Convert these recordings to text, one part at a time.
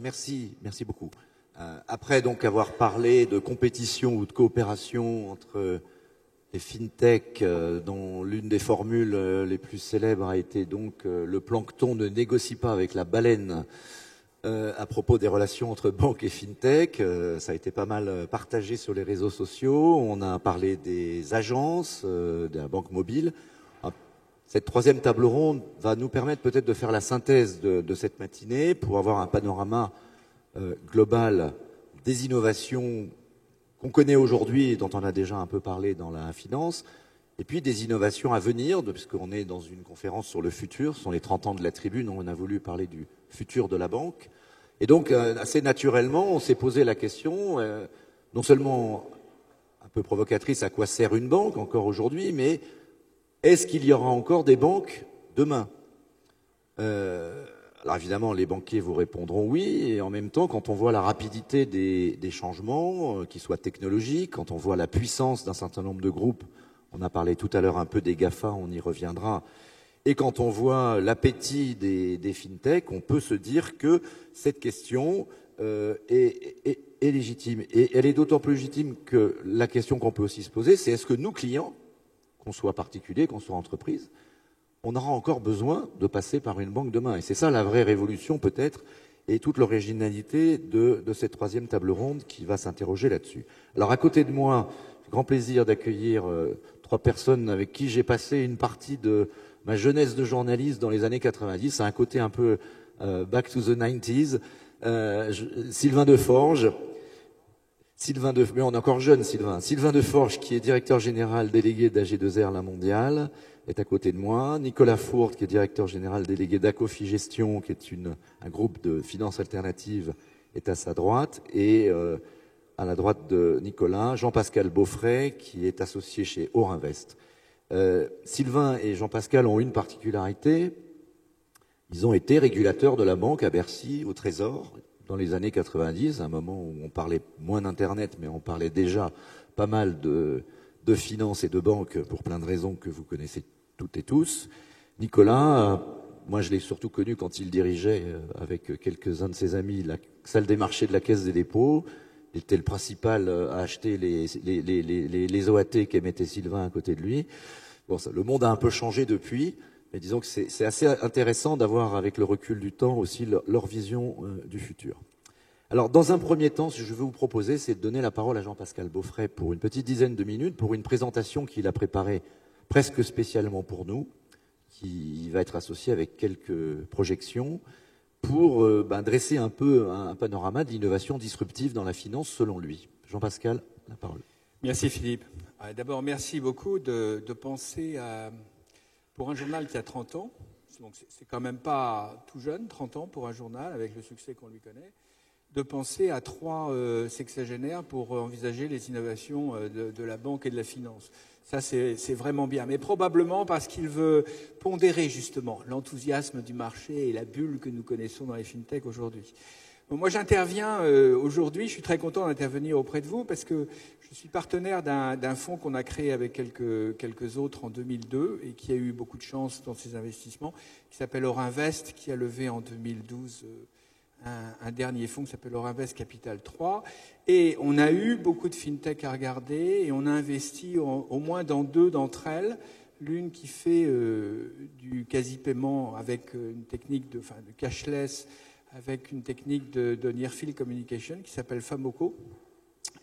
Bien, merci beaucoup. Après donc avoir parlé de compétition ou de coopération entre les fintech, dont l'une des formules les plus célèbres a été donc le plancton ne négocie pas avec la baleine à propos des relations entre banques et fintech. Ça a été pas mal partagé sur les réseaux sociaux. On a parlé des agences, de la banque mobile. Cette troisième table ronde va nous permettre peut-être de faire la synthèse de cette matinée pour avoir un panorama global des innovations qu'on connaît aujourd'hui et dont on a déjà un peu parlé dans la finance, et puis des innovations à venir, puisqu'on est dans une conférence sur le futur, ce sont les 30 ans de la Tribune, on a voulu parler du futur de la banque. Et donc, assez naturellement, on s'est posé la question, non seulement un peu provocatrice, à quoi sert une banque encore aujourd'hui, mais est-ce qu'il y aura encore des banques demain? Alors évidemment, les banquiers vous répondront oui, et en même temps, quand on voit la rapidité des changements, qu'ils soient technologiques, quand on voit la puissance d'un certain nombre de groupes, on a parlé tout à l'heure un peu des GAFA, on y reviendra, et quand on voit l'appétit des fintech, on peut se dire que cette question est légitime. Et elle est d'autant plus légitime que la question qu'on peut aussi se poser, c'est est-ce que nous, clients, qu'on soit particulier, qu'on soit entreprise, on aura encore besoin de passer par une banque demain. Et c'est ça la vraie révolution peut-être, et toute l'originalité de cette troisième table ronde qui va s'interroger là-dessus. Alors à côté de moi, grand plaisir d'accueillir trois personnes avec qui j'ai passé une partie de ma jeunesse de journaliste dans les années 90, à un côté un peu back to the 90s. Sylvain Deforge. Mais on est encore jeune, Sylvain. Sylvain Deforge, qui est directeur général délégué d'AG2R La Mondiale, est à côté de moi. Nicolas Fourte, qui est directeur général délégué d'Acofi Gestion, qui est un groupe de finances alternatives, est à sa droite. Et à la droite de Nicolas, Jean-Pascal Beaufray, qui est associé chez Orinvest. Sylvain et Jean-Pascal ont une particularité. Ils ont été régulateurs de la banque à Bercy, au Trésor, dans les années 90, à un moment où on parlait moins d'Internet, mais on parlait déjà pas mal de finances et de banques pour plein de raisons que vous connaissez toutes et tous. Nicolas, moi je l'ai surtout connu quand il dirigeait avec quelques-uns de ses amis la salle des marchés de la Caisse des dépôts. Il était le principal à acheter les OAT qu'émettait Sylvain à côté de lui. Bon, le monde a un peu changé depuis. Mais disons que c'est assez intéressant d'avoir, avec le recul du temps, aussi leur vision du futur. Alors, dans un premier temps, ce que je veux vous proposer, c'est de donner la parole à Jean-Pascal Beaufray pour une petite dizaine de minutes, pour une présentation qu'il a préparée presque spécialement pour nous, qui va être associée avec quelques projections, pour dresser un peu un panorama d'innovation disruptive dans la finance, selon lui. Jean-Pascal, la parole. Merci Philippe. D'abord, merci beaucoup de penser à... Pour un journal qui a 30 ans, donc c'est quand même pas tout jeune, 30 ans pour un journal, avec le succès qu'on lui connaît, de penser à trois sexagénaires pour envisager les innovations de la banque et de la finance. Ça, c'est vraiment bien. Mais probablement parce qu'il veut pondérer justement l'enthousiasme du marché et la bulle que nous connaissons dans les fintechs aujourd'hui. Bon, moi, j'interviens aujourd'hui, je suis très content d'intervenir auprès de vous parce que je suis partenaire d'un fonds qu'on a créé avec quelques autres en 2002 et qui a eu beaucoup de chance dans ses investissements, qui s'appelle Orinvest, qui a levé en 2012 un dernier fonds qui s'appelle Orinvest Capital 3. Et on a eu beaucoup de fintech à regarder et on a investi au moins dans deux d'entre elles. L'une qui fait du quasi-paiement avec une technique de cashless, avec une technique de Near Field Communication qui s'appelle Famoco,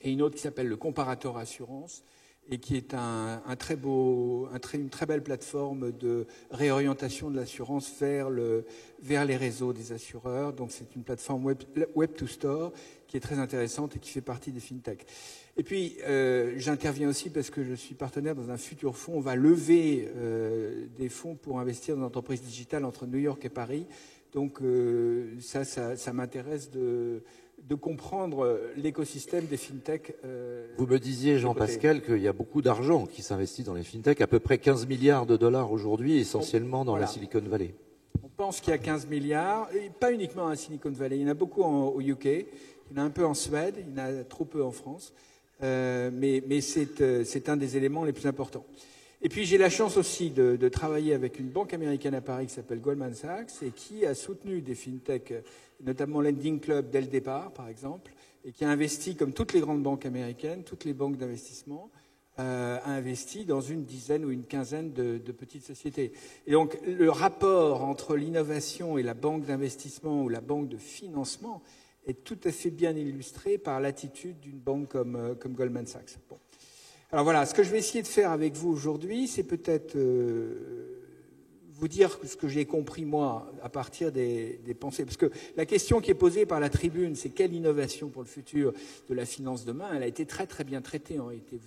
et une autre qui s'appelle le Comparator Assurance, et qui est une très belle plateforme de réorientation de l'assurance vers les réseaux des assureurs. Donc c'est une plateforme web to store qui est très intéressante et qui fait partie des fintech. Et puis j'interviens aussi parce que je suis partenaire dans un futur fonds. On va lever des fonds pour investir dans une entreprise digitale entre New York et Paris. Donc ça m'intéresse de comprendre l'écosystème des fintechs. Vous me disiez, Jean-Pascal, qu'il y a beaucoup d'argent qui s'investit dans les fintechs, à peu près 15 milliards de dollars aujourd'hui, essentiellement dans la Silicon Valley. On pense qu'il y a 15 milliards, et pas uniquement à Silicon Valley. Il y en a beaucoup au UK, il y en a un peu en Suède, il y en a trop peu en France. Mais c'est un des éléments les plus importants. Et puis j'ai la chance aussi de travailler avec une banque américaine à Paris qui s'appelle Goldman Sachs et qui a soutenu des fintechs, notamment Lending Club dès le départ, par exemple, et qui a investi, comme toutes les grandes banques américaines, toutes les banques d'investissement, a investi dans une dizaine ou une quinzaine de petites sociétés. Et donc le rapport entre l'innovation et la banque d'investissement ou la banque de financement est tout à fait bien illustré par l'attitude d'une banque comme Goldman Sachs. Bon. Alors voilà, ce que je vais essayer de faire avec vous aujourd'hui, c'est peut-être vous dire ce que j'ai compris moi à partir des pensées. Parce que la question qui est posée par la tribune, c'est quelle innovation pour le futur de la finance demain, elle a été très très bien traitée en réalité.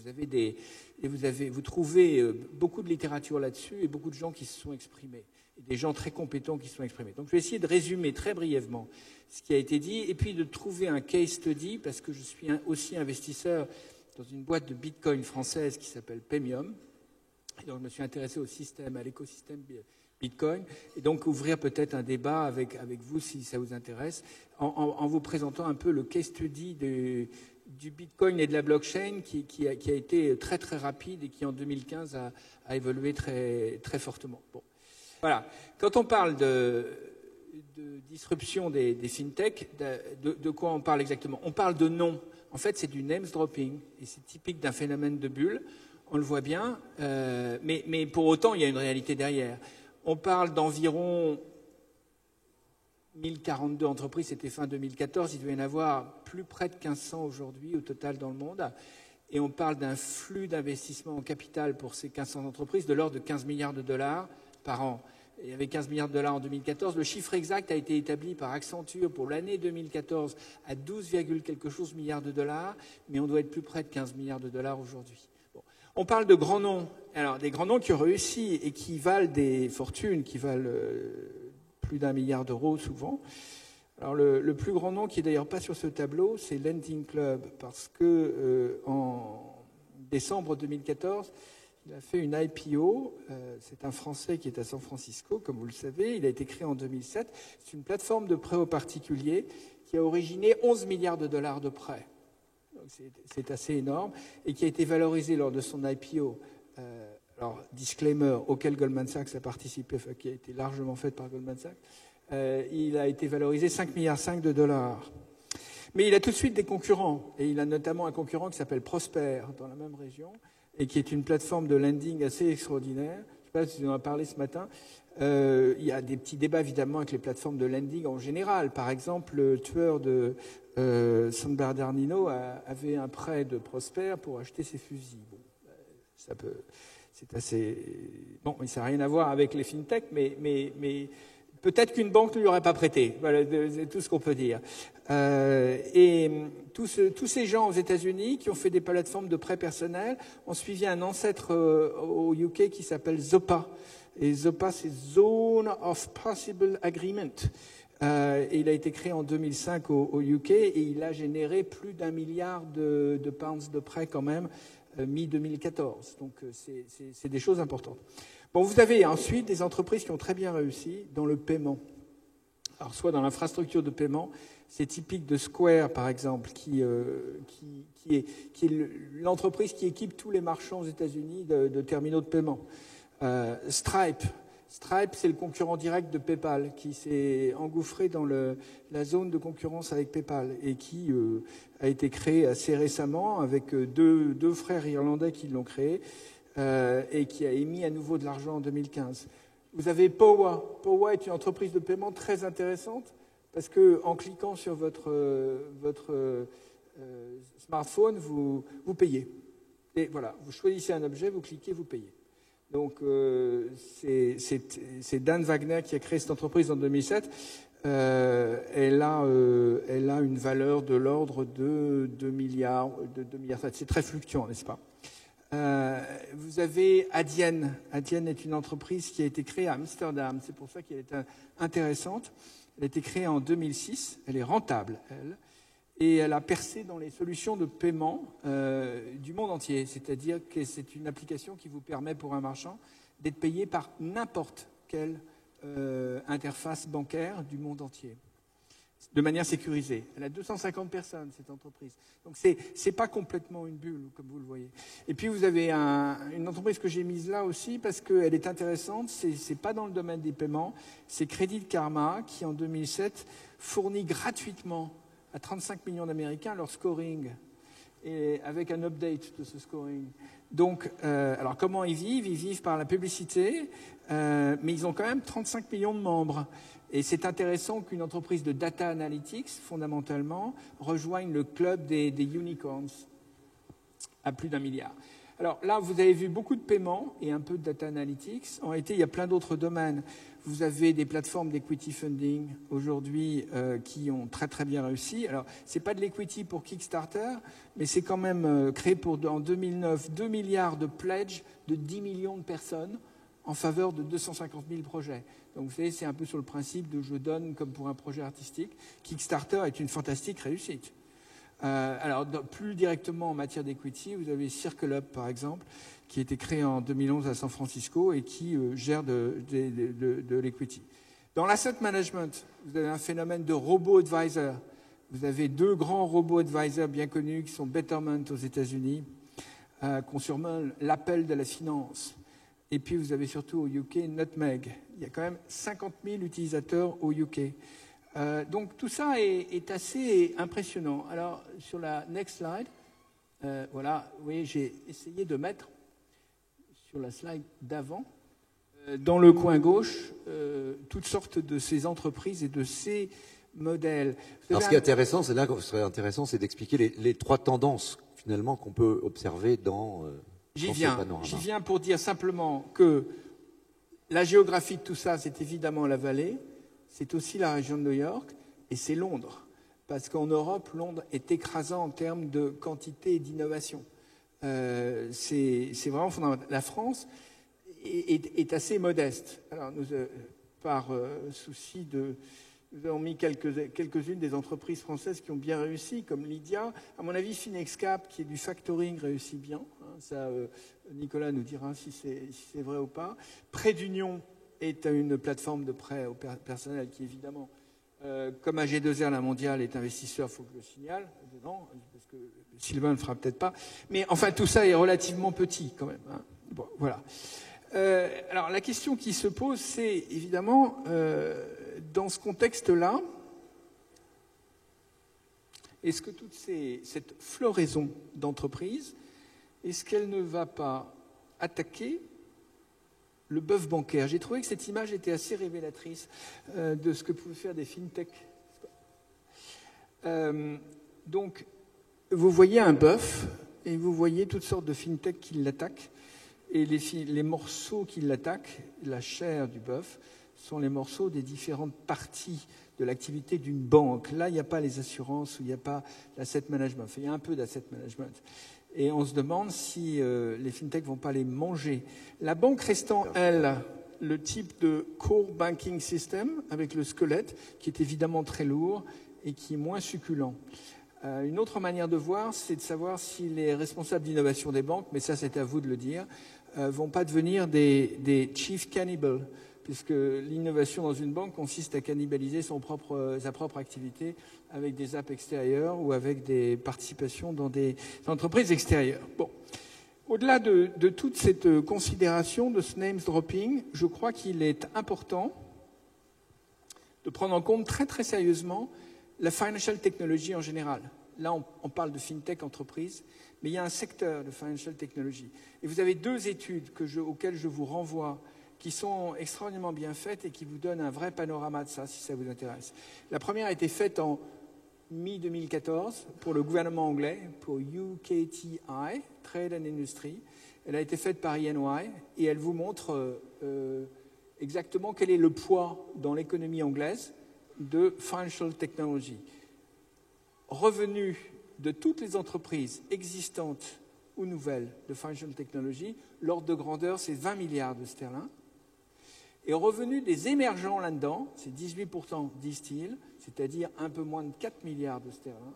Vous trouvez beaucoup de littérature là-dessus et beaucoup de gens qui se sont exprimés. Et des gens très compétents qui se sont exprimés. Donc je vais essayer de résumer très brièvement ce qui a été dit et puis de trouver un case study parce que je suis aussi investisseur dans une boîte de Bitcoin française qui s'appelle Paymium. Et donc, je me suis intéressé au système, à l'écosystème Bitcoin, et donc ouvrir peut-être un débat avec vous si ça vous intéresse, en vous présentant un peu le case study du Bitcoin et de la blockchain qui a été très très rapide et qui en 2015 a évolué très, très fortement. Bon. Voilà. Quand on parle de disruption des fintechs, de quoi on parle exactement? On parle de nom. En fait, c'est du names dropping, et c'est typique d'un phénomène de bulle, on le voit bien, mais pour autant, il y a une réalité derrière. On parle d'environ 1042 entreprises, c'était fin 2014, il doit y en avoir plus près de 1500 aujourd'hui au total dans le monde, et on parle d'un flux d'investissement en capital pour ces 1500 entreprises de l'ordre de 15 milliards de dollars par an. Il y avait 15 milliards de dollars en 2014. Le chiffre exact a été établi par Accenture pour l'année 2014 à 12, quelque chose milliards de dollars, mais on doit être plus près de 15 milliards de dollars aujourd'hui. Bon. On parle de grands noms. Alors, des grands noms qui ont réussi et qui valent des fortunes, qui valent plus d'1 milliard d'euros souvent. Alors, le plus grand nom, qui est d'ailleurs pas sur ce tableau, c'est Lending Club, parce que en décembre 2014, il a fait une IPO, c'est un Français qui est à San Francisco, comme vous le savez, il a été créé en 2007. C'est une plateforme de prêts aux particuliers qui a originé 11 milliards de dollars de prêts. C'est assez énorme, et qui a été valorisé lors de son IPO. Alors, disclaimer, auquel Goldman Sachs a participé, enfin, qui a été largement fait par Goldman Sachs, il a été valorisé 5,5 milliards de dollars. Mais il a tout de suite des concurrents, et il a notamment un concurrent qui s'appelle Prosper, dans la même région, et qui est une plateforme de lending assez extraordinaire. Je ne sais pas si on en a parlé ce matin. Il y a des petits débats, évidemment, avec les plateformes de lending en général. Par exemple, le tueur de San Bernardino avait un prêt de Prosper pour acheter ses fusils. Bon, c'est assez... Bon, mais ça n'a rien à voir avec les fintechs, mais peut-être qu'une banque ne lui aurait pas prêté. Voilà, c'est tout ce qu'on peut dire. Et tous ces gens aux États-Unis qui ont fait des plateformes de prêts personnels ont suivi un ancêtre au UK qui s'appelle ZOPA. Et ZOPA, c'est Zone of Possible Agreement. Et il a été créé en 2005 au UK et il a généré plus d'1 milliard de pounds de prêts quand même, mi-2014. Donc c'est des choses importantes. Bon, vous avez ensuite des entreprises qui ont très bien réussi dans le paiement. Alors, soit dans l'infrastructure de paiement, c'est typique de Square, par exemple, qui est l'entreprise qui équipe tous les marchands aux États-Unis de terminaux de paiement. Stripe, c'est le concurrent direct de PayPal, qui s'est engouffré dans la zone de concurrence avec PayPal et qui a été créé assez récemment avec deux frères irlandais qui l'ont créé. Et qui a émis à nouveau de l'argent en 2015. Vous avez Powa. Powa est une entreprise de paiement très intéressante parce qu'en cliquant sur votre smartphone, vous payez. Et voilà, vous choisissez un objet, vous cliquez, vous payez. Donc c'est Dan Wagner qui a créé cette entreprise en 2007. Elle a une valeur de l'ordre de 2 milliards. C'est très fluctuant, n'est-ce pas? Vous avez Adyen. Adyen est une entreprise qui a été créée à Amsterdam. C'est pour ça qu'elle est intéressante. Elle a été créée en 2006. Elle est rentable, elle. Et elle a percé dans les solutions de paiement du monde entier. C'est-à-dire que c'est une application qui vous permet pour un marchand d'être payé par n'importe quelle interface bancaire du monde entier. de manière sécurisée. Elle a 250 personnes, cette entreprise. Donc, c'est pas complètement une bulle, comme vous le voyez. Et puis, vous avez une entreprise que j'ai mise là aussi parce qu'elle est intéressante. C'est pas dans le domaine des paiements. C'est Credit Karma qui, en 2007, fournit gratuitement à 35 millions d'Américains leur scoring, et avec un update de ce scoring. Donc, alors comment ils vivent? Ils vivent par la publicité, mais ils ont quand même 35 millions de membres. Et c'est intéressant qu'une entreprise de data analytics, fondamentalement, rejoigne le club des unicorns à plus d'1 milliard. Alors là, vous avez vu beaucoup de paiements et un peu de data analytics. En réalité, il y a plein d'autres domaines. Vous avez des plateformes d'equity funding aujourd'hui qui ont très très bien réussi. Alors, ce n'est pas de l'equity pour Kickstarter, mais c'est quand même créé en 2009 2 milliards de pledges de 10 millions de personnes en faveur de 250 000 projets. Donc vous savez, c'est un peu sur le principe de je donne comme pour un projet artistique. Kickstarter est une fantastique réussite. Alors, plus directement en matière d'equity, vous avez Circle Up, par exemple, qui a été créé en 2011 à San Francisco et qui gère de l'equity. Dans l'asset management, vous avez un phénomène de robo-advisor. Vous avez 2 grands robo-advisors bien connus qui sont Betterment aux États-Unis, qu'on surnomme l'appel de la finance. Et puis vous avez surtout au UK Nutmeg. Il y a quand même 50 000 utilisateurs au UK. Donc tout ça est assez impressionnant. Alors sur la next slide, voilà, vous voyez, j'ai essayé de mettre sur la slide d'avant, dans le coin gauche, toutes sortes de ces entreprises et de ces modèles. Alors ce qui est intéressant, c'est là que ce serait intéressant, c'est d'expliquer les 3 tendances finalement qu'on peut observer dans J'y viens pour dire simplement que la géographie de tout ça, c'est évidemment la vallée, c'est aussi la région de New York et c'est Londres. Parce qu'en Europe, Londres est écrasant en termes de quantité et d'innovation. C'est vraiment fondamental. La France est assez modeste. Alors, par souci de... Nous avons mis quelques-unes des entreprises françaises qui ont bien réussi, comme Lydia. À mon avis, Finexcap, qui est du factoring, réussit bien. Ça, Nicolas nous dira si c'est vrai ou pas. Prêt d'Union est une plateforme de prêt au personnel qui, évidemment, comme AG2R, la mondiale, est investisseur, il faut que je le signale dedans, parce que Sylvain ne le fera peut-être pas. Mais enfin, tout ça est relativement petit, quand même. Hein. Bon, voilà. Alors, la question qui se pose, c'est évidemment... dans ce contexte-là, est-ce que toute cette floraison d'entreprises, est-ce qu'elle ne va pas attaquer le bœuf bancaire? J'ai trouvé que cette image était assez révélatrice de ce que pouvaient faire des fintechs. Donc, vous voyez un bœuf et vous voyez toutes sortes de fintechs qui l'attaquent. Et les morceaux qui l'attaquent, la chair du bœuf, sont les morceaux des différentes parties de l'activité d'une banque. Là, il n'y a pas les assurances, ou il n'y a pas l'asset management. Enfin, il y a un peu d'asset management. Et on se demande si les fintechs ne vont pas les manger. La banque restant, elle, le type de core banking system, avec le squelette, qui est évidemment très lourd et qui est moins succulent. Une autre manière de voir, c'est de savoir si les responsables d'innovation des banques, mais ça c'est à vous de le dire, vont pas devenir des chief cannibals, puisque l'innovation dans une banque consiste à cannibaliser sa propre activité avec des apps extérieures ou avec des participations dans des entreprises extérieures. Bon. Au-delà de toute cette considération de ce names dropping, je crois qu'il est important de prendre en compte très très sérieusement la financial technology en général. Là, on parle de fintech entreprise, mais il y a un secteur de financial technology. Et vous avez 2 études auxquelles je vous renvoie, qui sont extraordinairement bien faites et qui vous donnent un vrai panorama de ça, si ça vous intéresse. La première a été faite en mi-2014 pour le gouvernement anglais, pour UKTI, Trade and Industry. Elle a été faite par EY et elle vous montre exactement quel est le poids dans l'économie anglaise de financial technology. Revenu de toutes les entreprises existantes ou nouvelles de financial technology, l'ordre de grandeur, c'est 20 milliards de sterling. Et revenu des émergents là-dedans, c'est 18%, disent-ils, c'est-à-dire un peu moins de 4 milliards de sterling.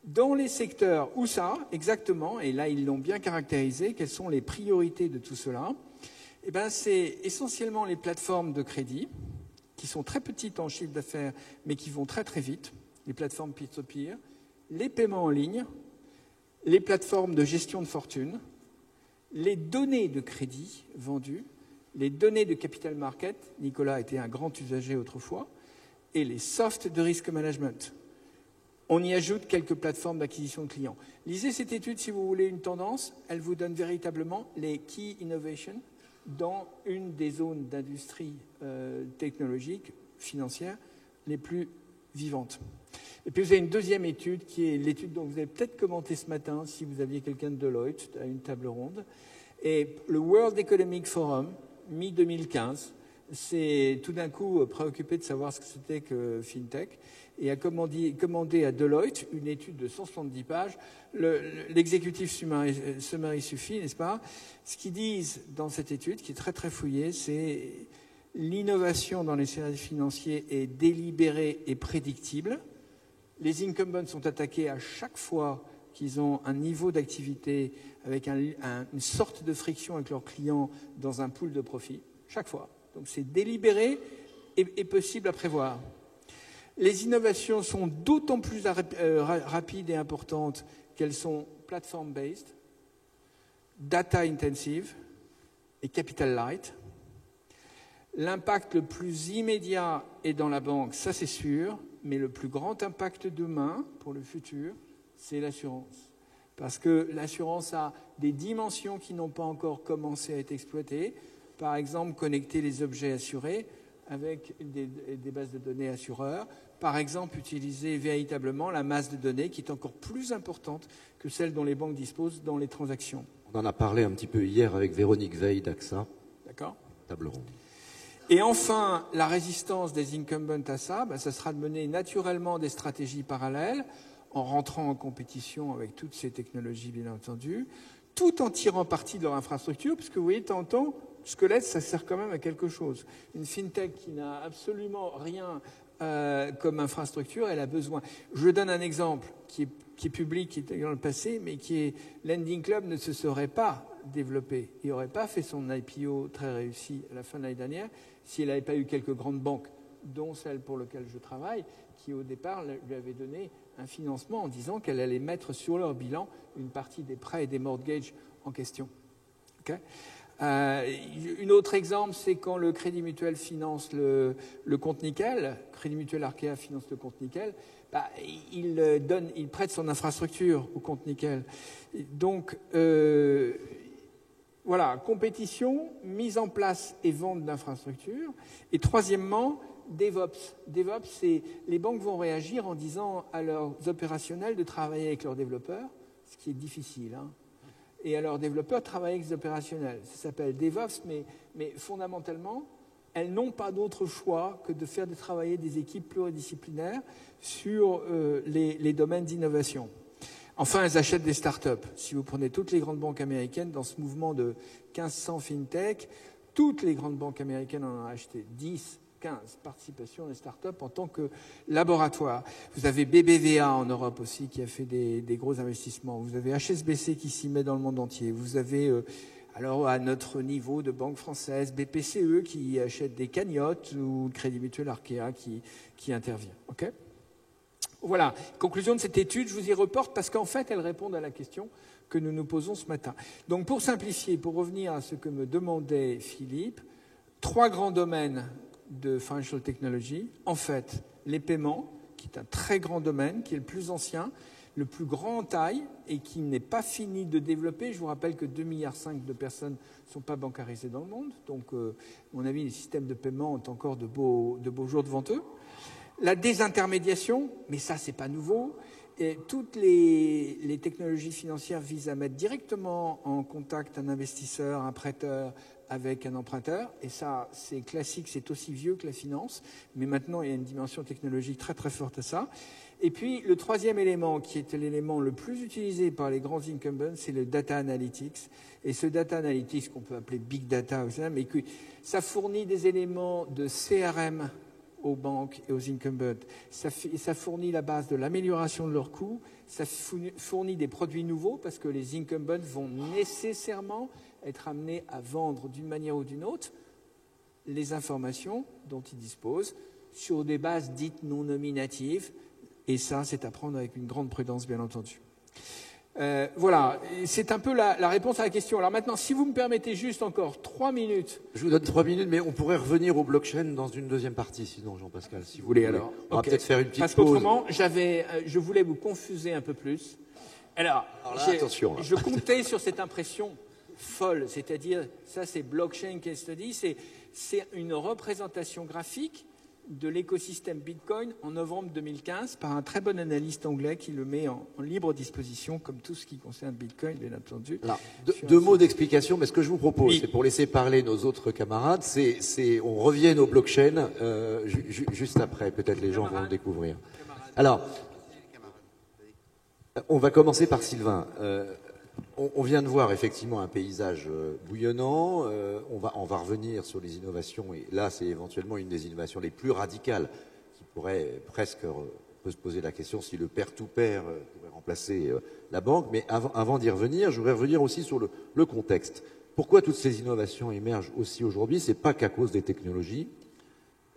Dans les secteurs où ça, exactement, et là ils l'ont bien caractérisé, quelles sont les priorités de tout cela? Eh bien, c'est essentiellement les plateformes de crédit, qui sont très petites en chiffre d'affaires, mais qui vont très très vite, les plateformes peer-to-peer, les paiements en ligne, les plateformes de gestion de fortune, les données de crédit vendues, les données de capital market, Nicolas était un grand usager autrefois, et les softs de risk management. On y ajoute quelques plateformes d'acquisition de clients. Lisez cette étude si vous voulez une tendance. Elle vous donne véritablement les key innovations dans une des zones d'industrie technologique, financière, les plus vivantes. Et puis vous avez une deuxième étude qui est l'étude dont vous avez peut-être commenté ce matin si vous aviez quelqu'un de Deloitte à une table ronde. Et le World Economic Forum, mi-2015, s'est tout d'un coup préoccupé de savoir ce que c'était que FinTech et a commandé à Deloitte une étude de 170 pages. L'exécutif summary suffit, n'est-ce pas? Ce qu'ils disent dans cette étude, qui est très très fouillée, c'est l'innovation dans les services financiers est délibérée et prédictible. Les incumbents sont attaqués à chaque fois qu'ils ont un niveau d'activité avec une sorte de friction avec leurs clients dans un pool de profit, chaque fois. Donc c'est délibéré et possible à prévoir. Les innovations sont d'autant plus rapides et importantes qu'elles sont platform-based, data-intensive et capital-light. L'impact le plus immédiat est dans la banque, ça c'est sûr, mais le plus grand impact demain, pour le futur, c'est l'assurance. Parce que l'assurance a des dimensions qui n'ont pas encore commencé à être exploitées. Par exemple, connecter les objets assurés avec des bases de données assureurs. Par exemple, utiliser véritablement la masse de données qui est encore plus importante que celle dont les banques disposent dans les transactions. On en a parlé un petit peu hier avec Véronique Veil d'AXA. D'accord. Table ronde. Et enfin, la résistance des incumbents à ça, ça sera de mener naturellement des stratégies parallèles en rentrant en compétition avec toutes ces technologies, bien entendu, tout en tirant parti de leur infrastructure, puisque vous voyez, de temps en temps, squelette, ça sert quand même à quelque chose. Une fintech qui n'a absolument rien comme infrastructure, elle a besoin. Je donne un exemple qui est public, qui est dans le passé, mais qui est Lending Club ne se serait pas développé. Il n'aurait pas fait son IPO très réussi à la fin de l'année dernière s'il n'avait pas eu quelques grandes banques, dont celle pour laquelle je travaille, qui au départ lui avait donné un financement en disant qu'elle allait mettre sur leur bilan une partie des prêts et des mortgages en question. Okay. Un autre exemple, c'est quand le Crédit Mutuel finance le compte nickel, Crédit Mutuel Arkea finance le compte nickel, il prête son infrastructure au compte nickel. Donc, voilà, compétition, mise en place et vente d'infrastructures. Et troisièmement, DevOps. DevOps, c'est les banques vont réagir en disant à leurs opérationnels de travailler avec leurs développeurs, ce qui est difficile, hein. Et à leurs développeurs de travailler avec les opérationnels. Ça s'appelle DevOps, mais fondamentalement, elles n'ont pas d'autre choix que de faire travailler des équipes pluridisciplinaires sur les domaines d'innovation. Enfin, elles achètent des startups. Si vous prenez toutes les grandes banques américaines, dans ce mouvement de 1500 fintech, toutes les grandes banques américaines en ont acheté 10, 15 participations des startups en tant que laboratoire. Vous avez BBVA en Europe aussi qui a fait des gros investissements. Vous avez HSBC qui s'y met dans le monde entier. Vous avez, alors à notre niveau de banque française, BPCE qui achète des cagnottes ou Crédit Mutuel Arkea qui intervient. Okay. Voilà. Conclusion de cette étude, je vous y reporte parce qu'en fait, elle répond à la question que nous nous posons ce matin. Donc pour simplifier, pour revenir à ce que me demandait Philippe, 3 grands domaines de financial technology. En fait, les paiements, qui est un très grand domaine, qui est le plus ancien, le plus grand en taille et qui n'est pas fini de développer. Je vous rappelle que 2,5 milliards de personnes ne sont pas bancarisées dans le monde. Donc, à mon avis, les systèmes de paiement ont encore de beaux jours devant eux. La désintermédiation, mais ça, c'est pas nouveau. Et toutes les technologies financières visent à mettre directement en contact un investisseur, un prêteur, avec un emprunteur, et ça, c'est classique, c'est aussi vieux que la finance, mais maintenant, il y a une dimension technologique très très forte à ça. Et puis, le troisième élément, qui est l'élément le plus utilisé par les grands incumbents, c'est le data analytics. Et ce data analytics, qu'on peut appeler big data, mais ça fournit des éléments de CRM aux banques et aux incumbents. Ça fournit la base de l'amélioration de leurs coûts, ça fournit des produits nouveaux, parce que les incumbents vont nécessairement être amenés à vendre d'une manière ou d'une autre les informations dont ils disposent sur des bases dites non nominatives. Et ça, c'est à prendre avec une grande prudence, bien entendu. Voilà, c'est un peu la réponse à la question. Alors maintenant, si vous me permettez juste encore 3 minutes. Je vous donne 3 minutes, mais on pourrait revenir au blockchain dans une deuxième partie, sinon, Jean-Pascal, si vous voulez. Alors, on va peut-être faire une petite Parce pause. qu'autrement, je voulais vous confuser un peu plus. Alors là, attention. Là. Je comptais sur cette impression folle, c'est-à-dire, ça c'est blockchain case study, c'est une représentation graphique de l'écosystème Bitcoin en novembre 2015 par un très bon analyste anglais qui le met en libre disposition, comme tout ce qui concerne Bitcoin, bien entendu. Alors, deux mots d'explication, mais ce que je vous propose, c'est pour laisser parler nos autres camarades, on revienne au blockchain juste après, peut-être les gens vont le découvrir. Alors, on va commencer par Sylvain. On vient de voir effectivement un paysage bouillonnant. On va revenir sur les innovations. Et là, c'est éventuellement une des innovations les plus radicales qui pourrait presque peut se poser la question si le pair-to-pair pourrait remplacer la banque. Mais avant d'y revenir, je voudrais revenir aussi sur le contexte. Pourquoi toutes ces innovations émergent aussi aujourd'hui? C'est pas qu'à cause des technologies.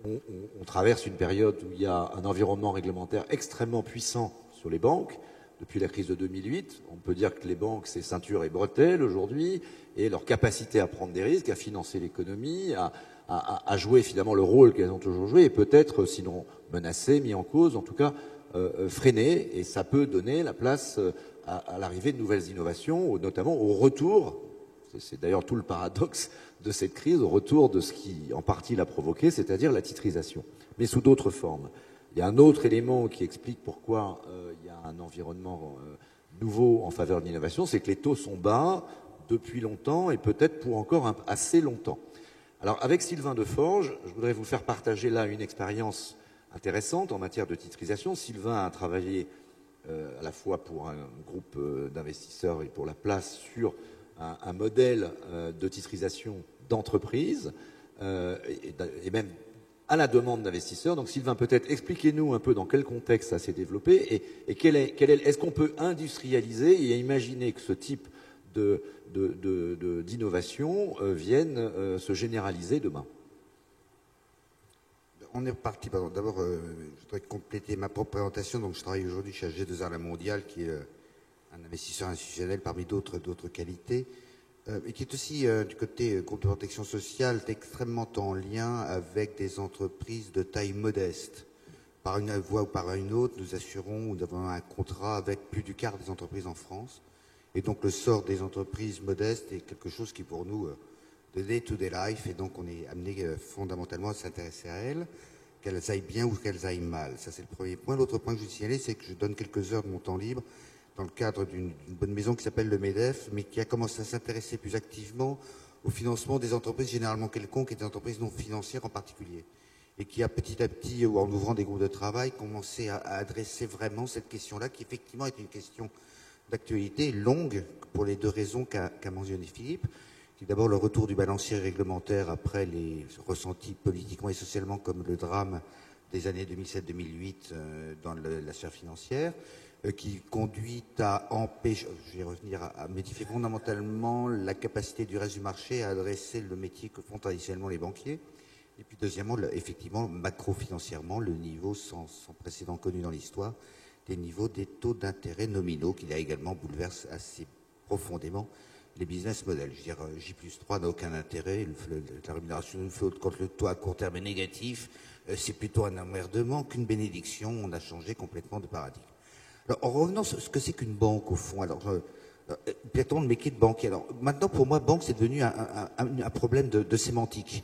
On traverse une période où il y a un environnement réglementaire extrêmement puissant sur les banques. Depuis la crise de 2008, on peut dire que les banques, c'est ceinture et bretelles aujourd'hui, et leur capacité à prendre des risques, à financer l'économie, à jouer finalement le rôle qu'elles ont toujours joué, et peut-être, sinon menacé, mis en cause, en tout cas freiné, et ça peut donner la place à l'arrivée de nouvelles innovations, notamment au retour, c'est d'ailleurs tout le paradoxe de cette crise, au retour de ce qui en partie l'a provoqué, c'est-à-dire la titrisation, mais sous d'autres formes. Il y a un autre élément qui explique pourquoi il y a un environnement nouveau en faveur de l'innovation, c'est que les taux sont bas depuis longtemps et peut-être pour encore assez longtemps. Alors avec Sylvain Deforges, je voudrais vous faire partager là une expérience intéressante en matière de titrisation. Sylvain a travaillé à la fois pour un groupe d'investisseurs et pour la place sur un modèle de titrisation d'entreprise et même à la demande d'investisseurs. Donc Sylvain, peut-être expliquez-nous un peu dans quel contexte ça s'est développé et est-ce qu'on peut industrialiser et imaginer que ce type d'innovation vienne se généraliser demain? On est reparti. D'abord, je voudrais compléter ma propre présentation. Donc, je travaille aujourd'hui chez G2R La Mondiale, qui est un investisseur institutionnel parmi d'autres qualités. Et qui est aussi du côté groupe de protection sociale extrêmement en lien avec des entreprises de taille modeste. Par une voie ou par une autre, nous assurons, nous avons un contrat avec plus du quart des entreprises en France. Et donc le sort des entreprises modestes est quelque chose qui pour nous, de day-to-day life, et donc on est amené fondamentalement à s'intéresser à elles, qu'elles aillent bien ou qu'elles aillent mal. Ça c'est le premier point. L'autre point que je veux signaler, c'est que je donne quelques heures de mon temps libre dans le cadre d'une bonne maison qui s'appelle le MEDEF, mais qui a commencé à s'intéresser plus activement au financement des entreprises généralement quelconques et des entreprises non financières en particulier. Et qui a petit à petit, ou en ouvrant des groupes de travail, commencé à adresser vraiment cette question-là, qui effectivement est une question d'actualité longue pour les deux raisons qu'a mentionné Philippe. Qui est d'abord le retour du balancier réglementaire après les ressentis politiquement et socialement comme le drame des années 2007-2008 dans la sphère financière, qui conduit à empêcher, je vais revenir, à modifier fondamentalement la capacité du reste du marché à adresser le métier que font traditionnellement les banquiers. Et puis deuxièmement, effectivement, macro-financièrement, le niveau sans précédent connu dans l'histoire, des niveaux des taux d'intérêt nominaux, qui a également bouleversé assez profondément les business models. Je veux dire, J+3 n'a aucun intérêt, la rémunération d'une flotte quand le taux à court terme est négatif, c'est plutôt un emmerdement qu'une bénédiction. On a changé complètement de paradigme. Alors, en revenant sur ce que c'est qu'une banque, au fond, alors, peut-être le métier de banquier. Alors, maintenant, pour moi, banque, c'est devenu un problème de sémantique.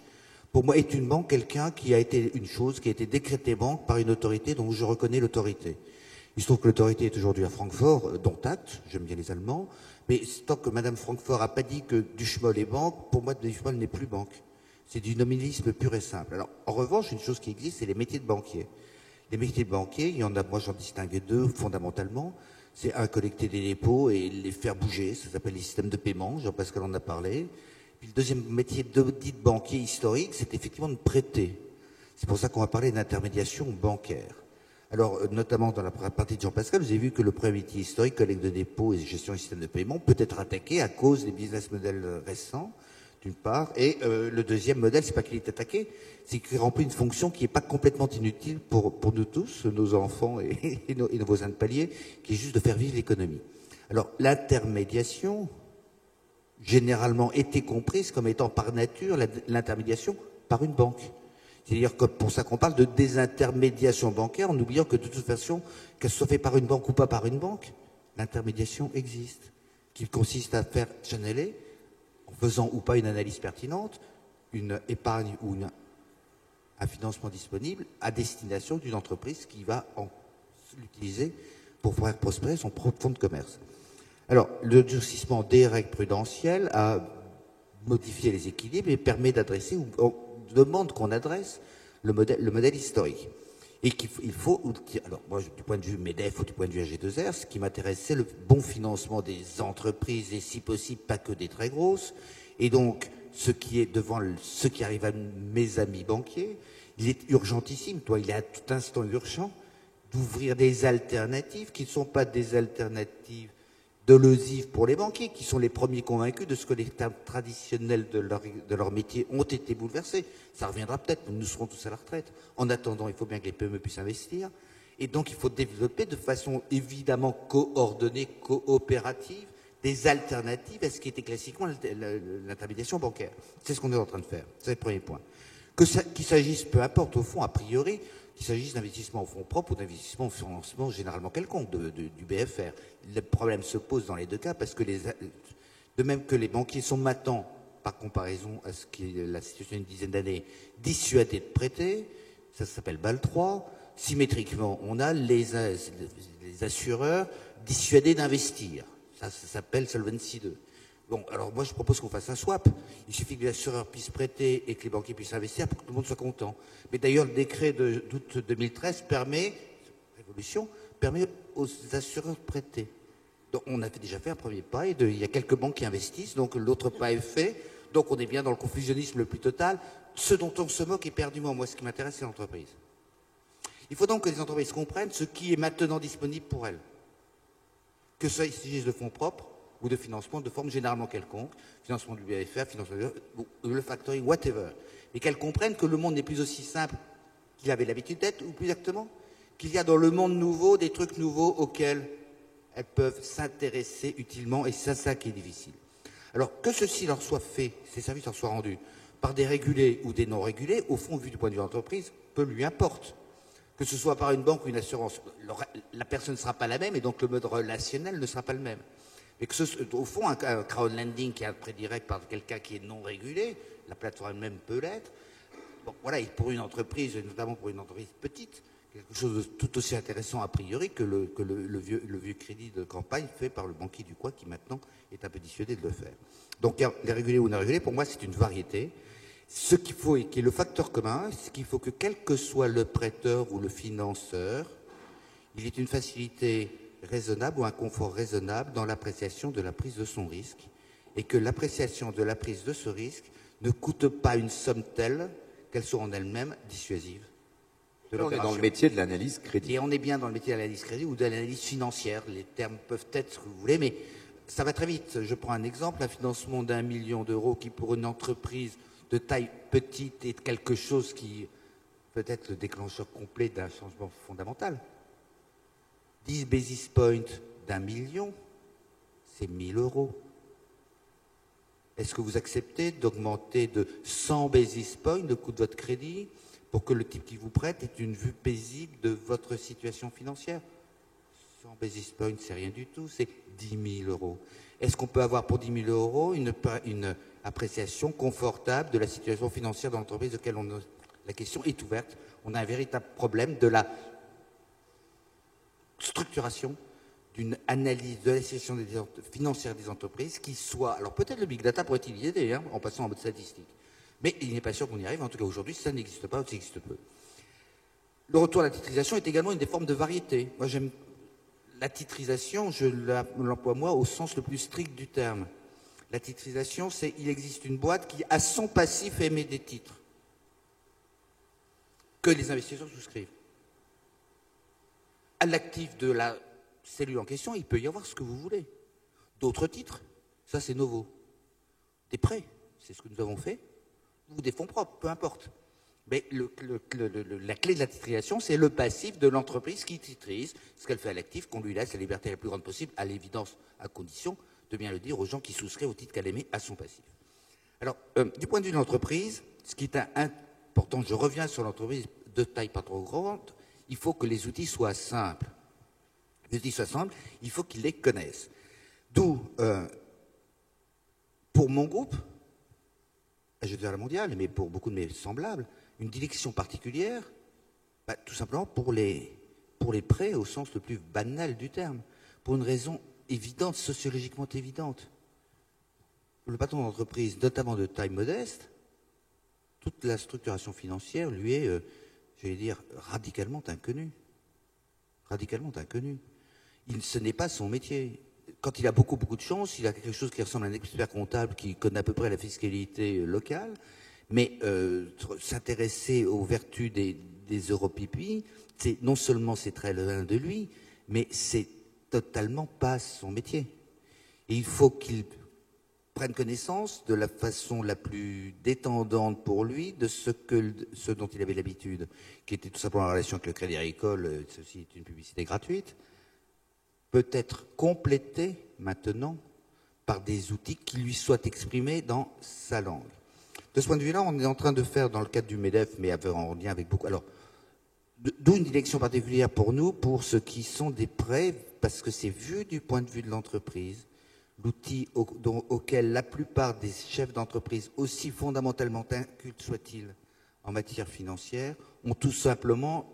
Pour moi, est une banque quelqu'un qui a été une chose, qui a été décrétée banque par une autorité dont je reconnais l'autorité. Il se trouve que l'autorité est aujourd'hui à Francfort, dont acte, j'aime bien les Allemands, mais tant que Madame Francfort n'a pas dit que Duchemol est banque, pour moi, Duchemol n'est plus banque. C'est du nominalisme pur et simple. Alors, en revanche, une chose qui existe, c'est les métiers de banquier. Les métiers de banquier, il y en a, moi j'en distingue deux fondamentalement. C'est collecter des dépôts et les faire bouger, ça s'appelle les systèmes de paiement, Jean-Pascal en a parlé. Puis le deuxième métier dit banquier historique, c'est effectivement de prêter. C'est pour ça qu'on va parler d'intermédiation bancaire. Alors, notamment dans la partie de Jean-Pascal, vous avez vu que le premier métier historique, collecte de dépôts et gestion des systèmes de paiement, peut être attaqué à cause des business models récents, d'une part. Et le deuxième modèle, c'est pas qu'il est attaqué, c'est qu'il remplit une fonction qui n'est pas complètement inutile pour nous tous, nos enfants et nos voisins de palier, qui est juste de faire vivre l'économie. Alors, l'intermédiation, généralement, était comprise comme étant par nature l'intermédiation par une banque. C'est-à-dire que pour ça qu'on parle de désintermédiation bancaire, en oubliant que de toute façon, qu'elle soit faite par une banque ou pas par une banque, l'intermédiation existe, qui consiste à faire channeler, en faisant ou pas une analyse pertinente, une épargne ou un financement disponible à destination d'une entreprise qui va l'utiliser pour faire prospérer son propre fonds de commerce. Alors, le durcissement des règles prudentielles a modifié les équilibres et permet d'adresser, ou demande qu'on adresse, le modèle historique. Et qu'il faut, alors moi, du point de vue MEDEF ou du point de vue AG2R, ce qui m'intéresse, c'est le bon financement des entreprises et si possible, pas que des très grosses. Et donc, ce qui est devant ce qui arrive à mes amis banquiers, il est urgentissime, il est à tout instant urgent d'ouvrir des alternatives qui ne sont pas des alternatives dolosives pour les banquiers, qui sont les premiers convaincus de ce que les termes traditionnels de leur métier ont été bouleversés. Ça reviendra peut-être, nous serons tous à la retraite. En attendant, il faut bien que les PME puissent investir. Et donc, il faut développer de façon évidemment coordonnée, coopérative, des alternatives à ce qui était classiquement l'intermédiation bancaire. C'est ce qu'on est en train de faire. C'est le premier point. Qu'il s'agisse, peu importe au fond, a priori, qu'il s'agisse d'investissement en fonds propres ou d'investissement en financement généralement quelconque, du BFR. Le problème se pose dans les deux cas parce que de même que les banquiers sont maintenant, par comparaison à ce qui est la situation d'une dizaine d'années, dissuadés de prêter, ça s'appelle BAL 3. Symétriquement, on a les assureurs dissuadés d'investir. Ça s'appelle Solvency 2. Bon, alors moi je propose qu'on fasse un swap. Il suffit que les assureurs puissent prêter et que les banquiers puissent investir pour que tout le monde soit content. Mais d'ailleurs, le décret d'août 2013 permet aux assureurs de prêter. Donc on a déjà fait un premier pas et il y a quelques banques qui investissent, donc l'autre pas est fait. Donc on est bien dans le confusionnisme le plus total. Ce dont on se moque éperdument, moi ce qui m'intéresse, c'est l'entreprise. Il faut donc que les entreprises comprennent ce qui est maintenant disponible pour elles. Que ça s'agisse de fonds propres, ou de financement de forme généralement quelconque, financement du BFR, financement ou le factoring, whatever. Mais qu'elles comprennent que le monde n'est plus aussi simple qu'il avait l'habitude d'être, ou plus exactement, qu'il y a dans le monde nouveau des trucs nouveaux auxquels elles peuvent s'intéresser utilement, et c'est ça qui est difficile. Alors, que ceci leur soit fait, ces services leur soient rendus, par des régulés ou des non régulés, au fond, vu du point de vue de l'entreprise, peu lui importe. Que ce soit par une banque ou une assurance, la personne ne sera pas la même, et donc le mode relationnel ne sera pas le même. Mais au fond, un crowdlending qui est un prêt direct par quelqu'un qui est non régulé, la plateforme elle-même peut l'être. Bon, voilà, et pour une entreprise, notamment pour une entreprise petite, quelque chose de tout aussi intéressant a priori que le vieux crédit de campagne fait par le banquier du coin qui maintenant est un peu dissuadé de le faire. Donc les régulés ou non régulés, pour moi, c'est une variété. Ce qu'il faut, et qui est le facteur commun, c'est qu'il faut que quel que soit le prêteur ou le financeur, il ait une facilité raisonnable ou un confort raisonnable dans l'appréciation de la prise de son risque et que l'appréciation de la prise de ce risque ne coûte pas une somme telle qu'elle soit en elle-même dissuasive. On est dans le métier de l'analyse crédit. Et on est bien dans le métier de l'analyse crédit ou de l'analyse financière. Les termes peuvent être ce que vous voulez, mais ça va très vite. Je prends un exemple, un financement d'1 million d'euros qui pour une entreprise de taille petite est quelque chose qui peut être le déclencheur complet d'un changement fondamental. 10 basis points d'1 million, c'est 1 000 euros. Est-ce que vous acceptez d'augmenter de 100 basis points le coût de votre crédit pour que le type qui vous prête ait une vue paisible de votre situation financière? 100 basis points, c'est rien du tout, c'est 10 000 euros. Est-ce qu'on peut avoir pour 10 000 euros une appréciation confortable de la situation financière de l'entreprise de laquelle la question est ouverte? On a un véritable problème de la structuration d'une analyse de la situation financière des entreprises qui soit... Alors peut-être le big data pourrait y aider, en passant en mode statistique. Mais il n'est pas sûr qu'on y arrive. En tout cas, aujourd'hui, ça n'existe pas ou ça existe peu. Le retour à la titrisation est également une des formes de variété. Moi, j'aime la titrisation, je l'emploie moi au sens le plus strict du terme. La titrisation, c'est il existe une boîte qui, à son passif, émet des titres que les investisseurs souscrivent. À l'actif de la cellule en question, il peut y avoir ce que vous voulez. D'autres titres, ça c'est nouveau. Des prêts. c'est ce que nous avons fait, ou des fonds propres, peu importe. Mais la clé de la titrisation, c'est le passif de l'entreprise qui titrise ce qu'elle fait à l'actif, qu'on lui laisse la liberté la plus grande possible, à l'évidence, à condition de bien le dire aux gens qui souscrivent au titre qu'elle émet à son passif. Alors, du point de vue de l'entreprise, ce qui est important, je reviens sur l'entreprise de taille pas trop grande, il faut que les outils soient simples. Les outils soient simples, il faut qu'ils les connaissent. D'où, pour mon groupe, je vais à la mondiale, mais pour beaucoup de mes semblables, une direction particulière, tout simplement pour les prêts au sens le plus banal du terme, pour une raison évidente, sociologiquement évidente. Le patron d'entreprise, notamment de taille modeste, toute la structuration financière lui est, j'allais dire, radicalement inconnue. Radicalement inconnue. Ce n'est pas son métier. Quand il a beaucoup de chance, il a quelque chose qui ressemble à un expert comptable qui connaît à peu près la fiscalité locale, mais s'intéresser aux vertus des Europipi, non seulement c'est très loin de lui, mais c'est totalement pas son métier. Et il faut qu'il prenne connaissance de la façon la plus détendante pour lui de ce dont il avait l'habitude, qui était tout simplement la relation avec le Crédit Agricole, ceci est une publicité gratuite, peut être complété maintenant par des outils qui lui soient exprimés dans sa langue. De ce point de vue-là, on est en train de faire, dans le cadre du MEDEF, mais en lien avec beaucoup... Alors, d'où une direction particulière pour nous, pour ce qui sont des prêts, parce que c'est vu du point de vue de l'entreprise, l'outil auquel la plupart des chefs d'entreprise, aussi fondamentalement incultes soient-ils en matière financière, ont tout simplement,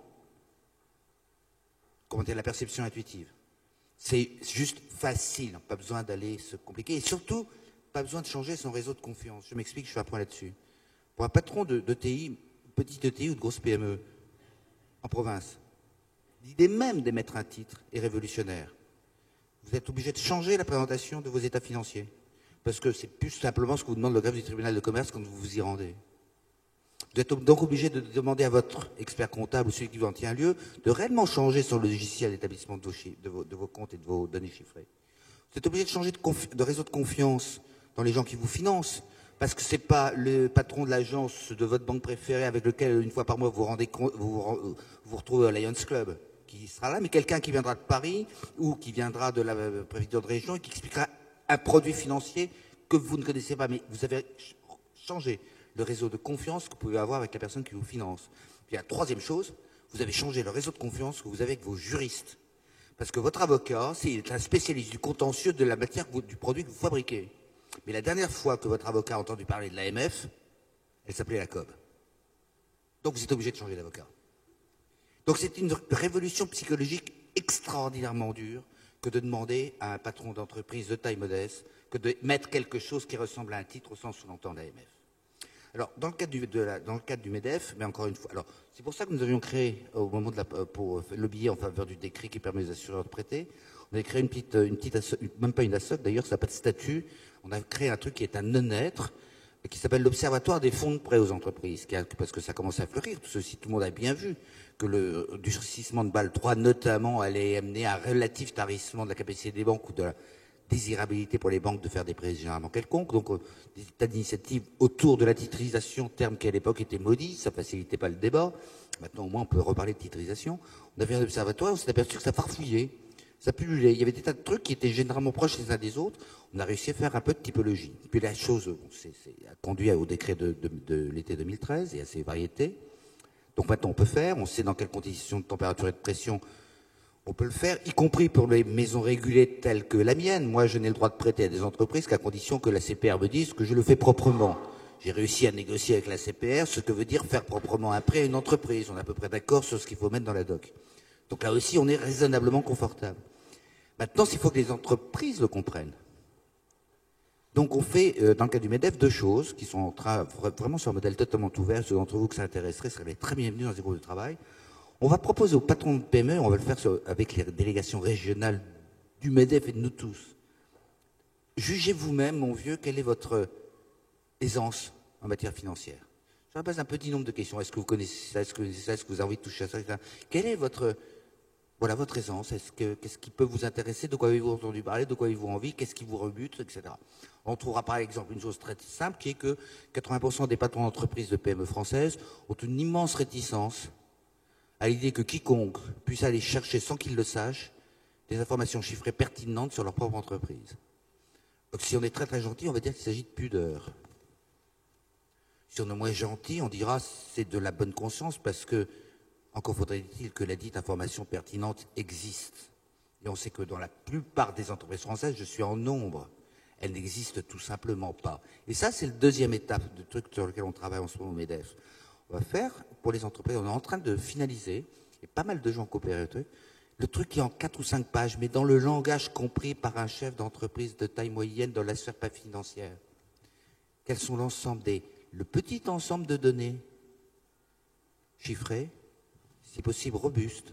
la perception intuitive. C'est juste facile, pas besoin d'aller se compliquer. Et surtout, pas besoin de changer son réseau de confiance. Je m'explique, je fais un point là-dessus. Pour un patron de TI, petite ETI ou de grosse PME, en province, l'idée même d'émettre un titre est révolutionnaire. Vous êtes obligé de changer la présentation de vos états financiers. Parce que c'est plus simplement ce que vous demande le greffe du tribunal de commerce quand vous vous y rendez. Vous êtes donc obligé de demander à votre expert comptable ou celui qui vous en tient lieu de réellement changer son logiciel d'établissement de vos comptes et de vos données chiffrées. Vous êtes obligé de changer de réseau de confiance dans les gens qui vous financent, parce que ce n'est pas le patron de l'agence de votre banque préférée avec lequel, une fois par mois, vous retrouvez au Lions Club, qui sera là, mais quelqu'un qui viendra de Paris ou qui viendra de la préfecture de région et qui expliquera un produit financier que vous ne connaissez pas, mais vous avez changé le réseau de confiance que vous pouvez avoir avec la personne qui vous finance. Puis la troisième chose, vous avez changé le réseau de confiance que vous avez avec vos juristes. Parce que votre avocat, c'est un spécialiste du contentieux de la matière du produit que vous fabriquez. Mais la dernière fois que votre avocat a entendu parler de l'AMF, elle s'appelait la COB. Donc vous êtes obligé de changer d'avocat. Donc c'est une révolution psychologique extraordinairement dure que de demander à un patron d'entreprise de taille modeste que de mettre quelque chose qui ressemble à un titre au sens où l'entend l'AMF. Alors, dans le cadre du MEDEF, mais encore une fois, alors c'est pour ça que nous avions créé, au moment pour le billet en faveur du décret qui permet aux assureurs de prêter, on avait créé une petite même pas une ASSOC d'ailleurs, ça n'a pas de statut, on a créé un truc qui est un non-être, qui s'appelle l'Observatoire des fonds de prêt aux entreprises, parce que ça commence à fleurir, tout le monde a bien vu que le durcissement de Bâle 3 notamment allait amener à un relatif tarissement de la capacité des banques ou de la désirabilité pour les banques de faire des prêts généralement quelconques, donc des tas d'initiatives autour de la titrisation, terme qui à l'époque était maudit, ça facilitait pas le débat. Maintenant au moins on peut reparler de titrisation. On a fait un observatoire, on s'est aperçu que ça farfouillait, ça pullulait, il y avait des tas de trucs qui étaient généralement proches les uns des autres, on a réussi à faire un peu de typologie. Puis la chose a conduit au décret de l'été 2013 et à ses variétés. Donc maintenant on peut faire, on sait dans quelles conditions de température et de pression on peut le faire, y compris pour les maisons régulées telles que la mienne. Moi, je n'ai le droit de prêter à des entreprises qu'à condition que la CPR me dise que je le fais proprement. J'ai réussi à négocier avec la CPR ce que veut dire faire proprement un prêt à une entreprise. On est à peu près d'accord sur ce qu'il faut mettre dans la doc. Donc là aussi, on est raisonnablement confortable. Maintenant, il faut que les entreprises le comprennent. Donc on fait, dans le cas du MEDEF, deux choses qui sont en train, vraiment sur un modèle totalement ouvert. Ceux d'entre vous que ça intéresserait seraient très bienvenus dans ces groupes de travail. On va proposer aux patrons de PME, on va le faire avec les délégations régionales du MEDEF et de nous tous. Jugez vous-même, mon vieux, quelle est votre aisance en matière financière. Je vous pose un petit nombre de questions. Est-ce que vous connaissez ça? Est-ce que vous avez envie de toucher à ça? Quelle est votre Voilà votre essence. Qu'est-ce qui peut vous intéresser? De quoi avez-vous entendu parler? De quoi avez-vous envie? Qu'est-ce qui vous rebute, etc. On trouvera par exemple une chose très simple qui est que 80% des patrons d'entreprises de PME françaises ont une immense réticence à l'idée que quiconque puisse aller chercher sans qu'ils le sachent des informations chiffrées pertinentes sur leur propre entreprise. Donc si on est très très gentil, on va dire qu'il s'agit de pudeur. Si on est moins gentil, on dira c'est de la bonne conscience parce que encore faudrait-il que la dite information pertinente existe. Et on sait que dans la plupart des entreprises françaises, je suis en nombre, elles n'existent tout simplement pas. Et ça, c'est le deuxième étape de truc sur lequel on travaille en ce moment au MEDEF. On va faire, pour les entreprises, on est en train de finaliser, et pas mal de gens coopèrent, le truc qui est en 4 ou 5 pages, mais dans le langage compris par un chef d'entreprise de taille moyenne dans la sphère pas financière. Quels sont le petit ensemble de données chiffrées, si possible robustes,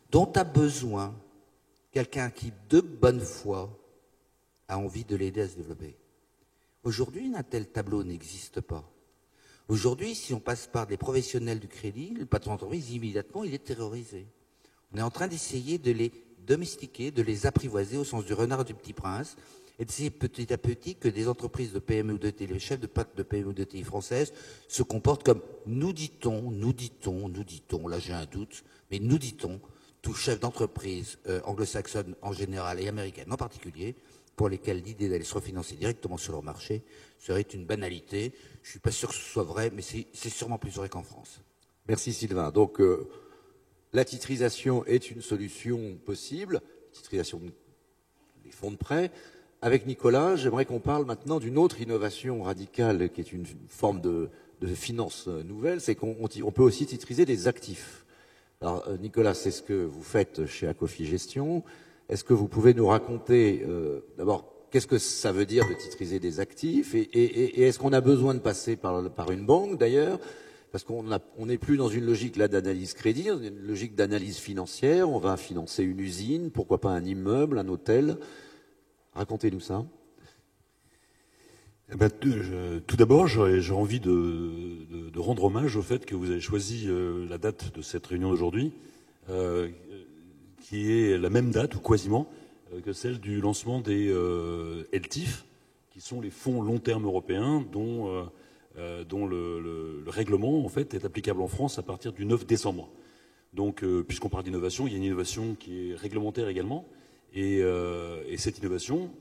dont a besoin quelqu'un qui, de bonne foi, a envie de l'aider à se développer. Aujourd'hui, un tel tableau n'existe pas. Aujourd'hui, si on passe par des professionnels du crédit, le patron d'entreprise, immédiatement, il est terrorisé. On est en train d'essayer de les domestiquer, de les apprivoiser au sens du renard du Petit Prince, et d'essayer petit à petit que des entreprises de PME ou de TI, les chefs de PME ou de TI françaises se comportent comme nous dit-on, là j'ai un doute, mais nous dit-on, tout chef d'entreprise anglo-saxonne en général et américaine en particulier, pour lesquels l'idée d'aller se refinancer directement sur leur marché serait une banalité. Je ne suis pas sûr que ce soit vrai, mais c'est sûrement plus vrai qu'en France. Merci Sylvain. Donc, la titrisation est une solution possible, titrisation des fonds de prêt. Avec Nicolas, j'aimerais qu'on parle maintenant d'une autre innovation radicale qui est une forme de finance nouvelle, c'est qu'on peut aussi titriser des actifs. Alors Nicolas, c'est ce que vous faites chez Acofi Gestion. Est-ce que vous pouvez nous raconter d'abord qu'est-ce que ça veut dire de titriser des actifs et est-ce qu'on a besoin de passer par une banque d'ailleurs? Parce qu'on n'est plus dans une logique là d'analyse crédit, on est une logique d'analyse financière. On va financer une usine, pourquoi pas un immeuble, un hôtel. Racontez-nous ça. Eh ben, tout d'abord, j'ai envie de rendre hommage au fait que vous avez choisi la date de cette réunion d'aujourd'hui, qui est la même date, ou quasiment, que celle du lancement des LTIF, qui sont les fonds long terme européens, dont le règlement en fait, est applicable en France à partir du 9 décembre. Donc, puisqu'on parle d'innovation, il y a une innovation qui est réglementaire également. Et cette innovation,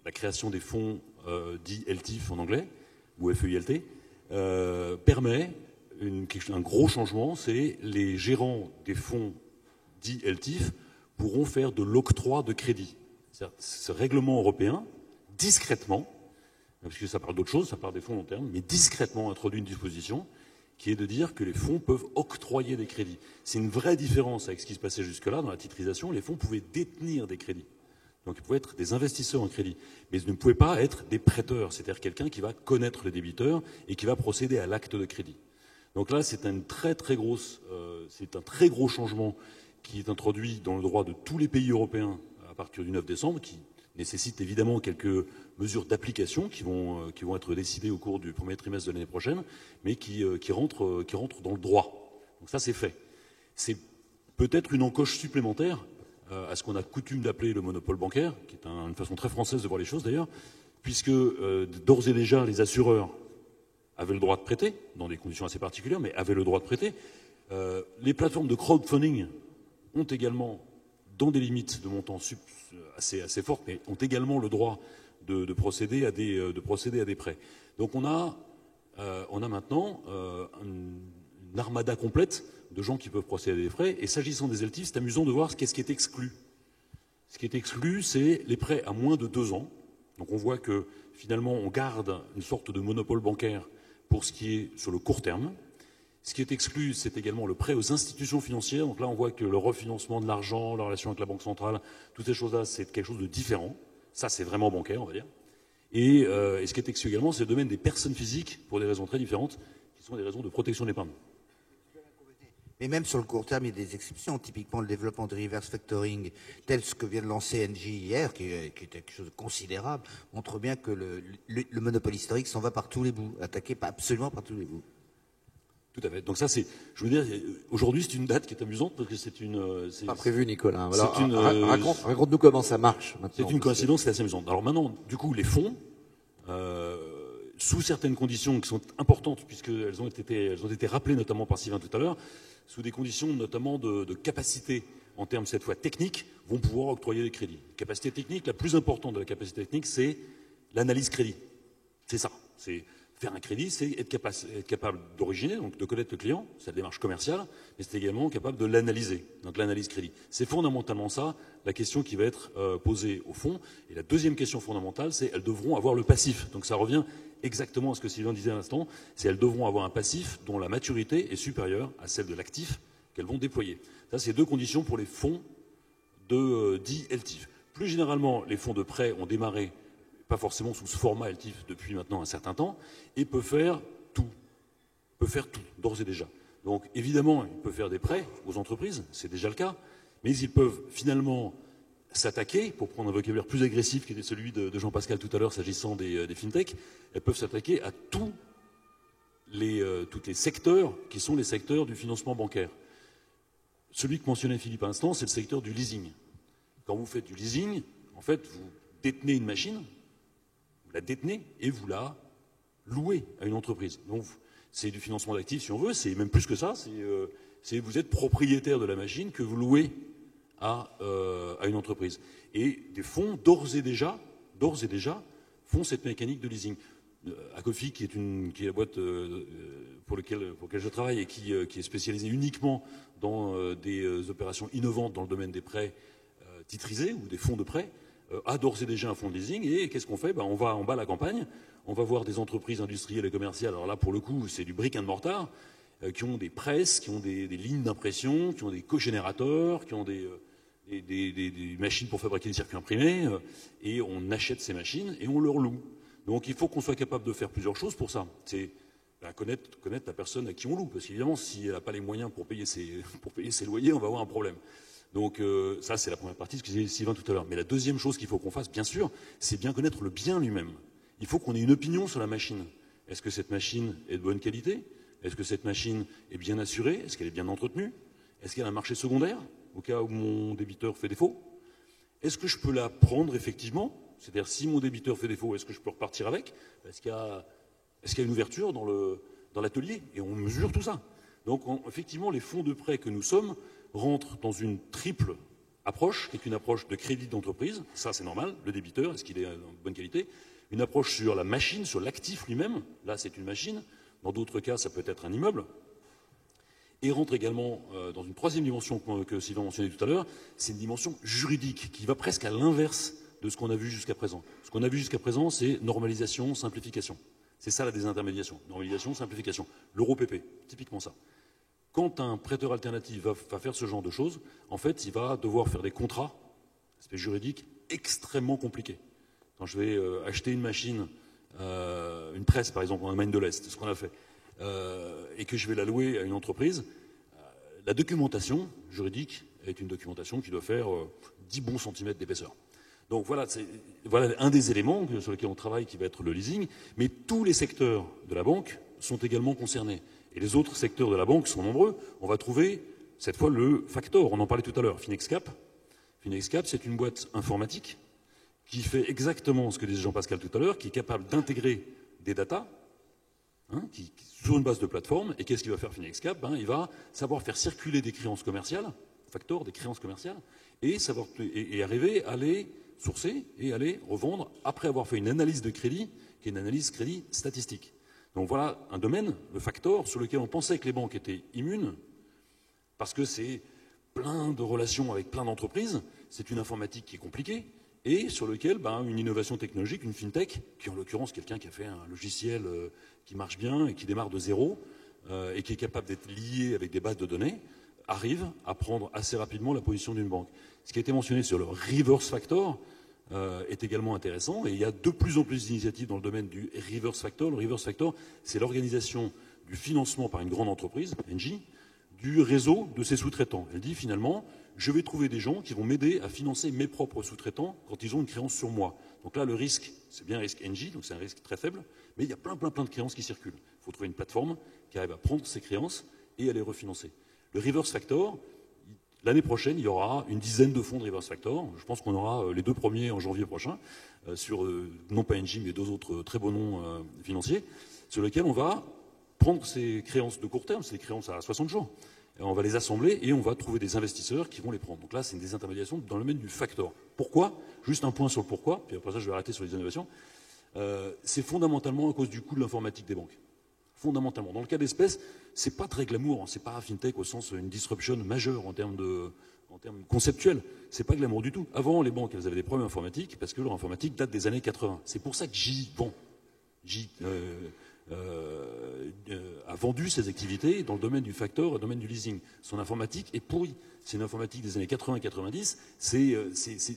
la création des fonds dits LTIF en anglais, ou FEILT, permet un gros changement, c'est les gérants des fonds dits LTIF pourront faire de l'octroi de crédit. Ce règlement européen, discrètement, parce que ça parle d'autre chose, ça parle des fonds long terme, mais discrètement introduit une disposition qui est de dire que les fonds peuvent octroyer des crédits. C'est une vraie différence avec ce qui se passait jusque-là dans la titrisation. Les fonds pouvaient détenir des crédits. Donc ils pouvaient être des investisseurs en crédit. Mais ils ne pouvaient pas être des prêteurs, c'est-à-dire quelqu'un qui va connaître le débiteur et qui va procéder à l'acte de crédit. Donc là, c'est un très gros changement qui est introduit dans le droit de tous les pays européens à partir du 9 décembre, qui nécessite évidemment quelques mesures d'application qui vont être décidées au cours du premier trimestre de l'année prochaine, mais qui rentrent dans le droit. Donc ça, c'est fait. C'est peut-être une encoche supplémentaire à ce qu'on a coutume d'appeler le monopole bancaire, qui est une façon très française de voir les choses d'ailleurs, puisque d'ores et déjà, les assureurs avaient le droit de prêter, dans des conditions assez particulières, mais avaient le droit de prêter. Les plateformes de crowdfunding ont également, dans des limites de montant assez fortes, mais ont également le droit de procéder à des prêts. Donc on a maintenant une armada complète de gens qui peuvent procéder à des prêts. Et s'agissant des LTIF, c'est amusant de voir qu'est-ce qui est exclu. Ce qui est exclu, c'est les prêts à moins de 2 ans. Donc on voit que finalement on garde une sorte de monopole bancaire pour ce qui est sur le court terme. Ce qui est exclu, c'est également le prêt aux institutions financières. Donc là, on voit que le refinancement de l'argent, la relation avec la Banque centrale, toutes ces choses-là, c'est quelque chose de différent. Ça, c'est vraiment bancaire, on va dire. Et ce qui est exclu également, c'est le domaine des personnes physiques, pour des raisons très différentes, qui sont des raisons de protection de l'épargne. Mais même sur le court terme, il y a des exceptions. Typiquement, le développement de reverse factoring, tel ce que vient de lancer Engie hier, qui est quelque chose de considérable, montre bien que le monopole historique s'en va par tous les bouts, attaqué absolument par tous les bouts. Tout à fait. Donc ça, je veux dire, aujourd'hui, c'est une date qui est amusante parce que c'est une... Pas prévu, Nicolas. Alors, raconte-nous comment ça marche maintenant. C'est une coïncidence, c'est assez amusante. Alors maintenant, du coup, les fonds, sous certaines conditions qui sont importantes, puisqu'elles ont été rappelées notamment par Sylvain tout à l'heure, sous des conditions notamment de capacité en termes cette fois techniques, vont pouvoir octroyer des crédits. Capacité technique, la plus importante de la capacité technique, c'est l'analyse crédit. C'est ça. C'est faire un crédit, c'est être capable d'originer, donc de connaître le client, c'est la démarche commerciale, mais c'est également capable de l'analyser, donc l'analyse crédit. C'est fondamentalement ça, la question qui va être posée au fond. Et la deuxième question fondamentale, c'est elles devront avoir le passif. Donc ça revient exactement à ce que Sylvain disait à l'instant, c'est elles devront avoir un passif dont la maturité est supérieure à celle de l'actif qu'elles vont déployer. Ça, c'est deux conditions pour les fonds dits LTIF. Plus généralement, les fonds de prêt ont démarré pas forcément sous ce format LTIF depuis maintenant un certain temps, et peut faire tout, d'ores et déjà. Donc évidemment, il peut faire des prêts aux entreprises, c'est déjà le cas, mais ils peuvent finalement s'attaquer, pour prendre un vocabulaire plus agressif qui était celui de Jean-Pascal tout à l'heure s'agissant des fintech, elles peuvent s'attaquer à tous les secteurs qui sont les secteurs du financement bancaire. Celui que mentionnait Philippe à l'instant, c'est le secteur du leasing. Quand vous faites du leasing, en fait, vous détenez une machine, vous la détenez et vous la louez à une entreprise. Donc, c'est du financement d'actifs, si on veut, c'est même plus que ça, vous êtes propriétaire de la machine que vous louez à une entreprise. Et des fonds, d'ores et déjà, font cette mécanique de leasing. Acofi, qui est la boîte pour laquelle je travaille et qui est spécialisée uniquement dans des opérations innovantes dans le domaine des prêts titrisés ou des fonds de prêt, a d'ores et déjà un fonds de leasing. Et qu'est-ce qu'on fait? On va en bas à la campagne, on va voir des entreprises industrielles et commerciales. Alors là, pour le coup, c'est du brick and mortar, qui ont des presses, qui ont des lignes d'impression, qui ont des cogénérateurs, qui ont des machines pour fabriquer des circuits imprimés, et on achète ces machines et on leur loue. Donc il faut qu'on soit capable de faire plusieurs choses pour ça. C'est connaître la personne à qui on loue, parce qu'évidemment, si elle n'a pas les moyens pour payer ses loyers, on va avoir un problème. Donc ça, c'est la première partie, ce que disait Sylvain tout à l'heure. Mais la deuxième chose qu'il faut qu'on fasse, bien sûr, c'est bien connaître le bien lui-même. Il faut qu'on ait une opinion sur la machine. Est-ce que cette machine est de bonne qualité? Est-ce que cette machine est bien assurée? Est-ce qu'elle est bien entretenue? Est-ce qu'elle a un marché secondaire, au cas où mon débiteur fait défaut? Est-ce que je peux la prendre effectivement? C'est-à-dire, si mon débiteur fait défaut, est-ce que je peux repartir avec? Est-ce qu'il y a une ouverture dans l'atelier? Et on mesure tout ça. Donc, effectivement, les fonds de prêt que nous sommes rentrent dans une triple approche, qui est une approche de crédit d'entreprise. Ça, c'est normal. Le débiteur, est-ce qu'il est en bonne qualité? Une approche sur la machine, sur l'actif lui-même. Là, c'est une machine. Dans d'autres cas, ça peut être un immeuble. Et rentre également dans une troisième dimension que Sylvain mentionnait tout à l'heure, c'est une dimension juridique qui va presque à l'inverse de ce qu'on a vu jusqu'à présent. Ce qu'on a vu jusqu'à présent, c'est normalisation, simplification. C'est ça la désintermédiation. Normalisation, simplification. L'euro PP, typiquement ça. Quand un prêteur alternatif va faire ce genre de choses, en fait, il va devoir faire des contrats, aspect juridique, extrêmement compliqués. Quand je vais acheter une machine, une presse par exemple, en Allemagne de l'Est, c'est ce qu'on a fait, et que je vais la louer à une entreprise, la documentation juridique est une documentation qui doit faire 10 bons centimètres d'épaisseur. Donc voilà un des éléments sur lesquels on travaille qui va être le leasing, mais tous les secteurs de la banque sont également concernés. Et les autres secteurs de la banque sont nombreux. On va trouver cette fois le factor, on en parlait tout à l'heure, Finexcap. Finexcap, c'est une boîte informatique qui fait exactement ce que disait Jean-Pascal tout à l'heure, qui est capable d'intégrer des datas, sur une base de plateforme. Et qu'est-ce qu'il va faire Finexcap? Il va savoir faire circuler des créances commerciales, factor des créances commerciales, et arriver à les sourcer et à les revendre après avoir fait une analyse de crédit, qui est une analyse crédit statistique. Donc voilà un domaine, le factor, sur lequel on pensait que les banques étaient immunes, parce que c'est plein de relations avec plein d'entreprises, c'est une informatique qui est compliquée, et sur lequel une innovation technologique, une fintech, qui en l'occurrence quelqu'un qui a fait un logiciel qui marche bien et qui démarre de zéro, et qui est capable d'être lié avec des bases de données, arrive à prendre assez rapidement la position d'une banque. Ce qui a été mentionné sur le reverse factor est également intéressant, et il y a de plus en plus d'initiatives dans le domaine du reverse factor. Le reverse factor, c'est l'organisation du financement par une grande entreprise, Engie, du réseau de ses sous-traitants. Elle dit finalement, je vais trouver des gens qui vont m'aider à financer mes propres sous-traitants quand ils ont une créance sur moi. Donc là, le risque, c'est bien un risque Engie, donc c'est un risque très faible, mais il y a plein de créances qui circulent. Il faut trouver une plateforme qui arrive à prendre ces créances et à les refinancer. Le reverse factor, l'année prochaine, il y aura une dizaine de fonds de reverse factor. Je pense qu'on aura les 2 premiers en janvier prochain, sur non pas Engie, mais 2 autres très beaux noms financiers, sur lesquels on va prendre ces créances de court terme, ces créances à 60 jours. Et on va les assembler et on va trouver des investisseurs qui vont les prendre. Donc là, c'est une désintermédiation dans le domaine du factor. Pourquoi? Juste un point sur le pourquoi, puis après ça, je vais arrêter sur les innovations. C'est fondamentalement à cause du coût de l'informatique des banques. Fondamentalement. Dans le cas d'espèce, c'est pas très glamour, hein. C'est pas fintech au sens une disruption majeure en termes conceptuels. C'est pas glamour du tout. Avant, les banques, elles avaient des problèmes informatiques parce que leur informatique date des années 80. C'est pour ça que a vendu ses activités dans le domaine du factor, dans le domaine du leasing. Son informatique est pourrie. C'est une informatique des années 80-90.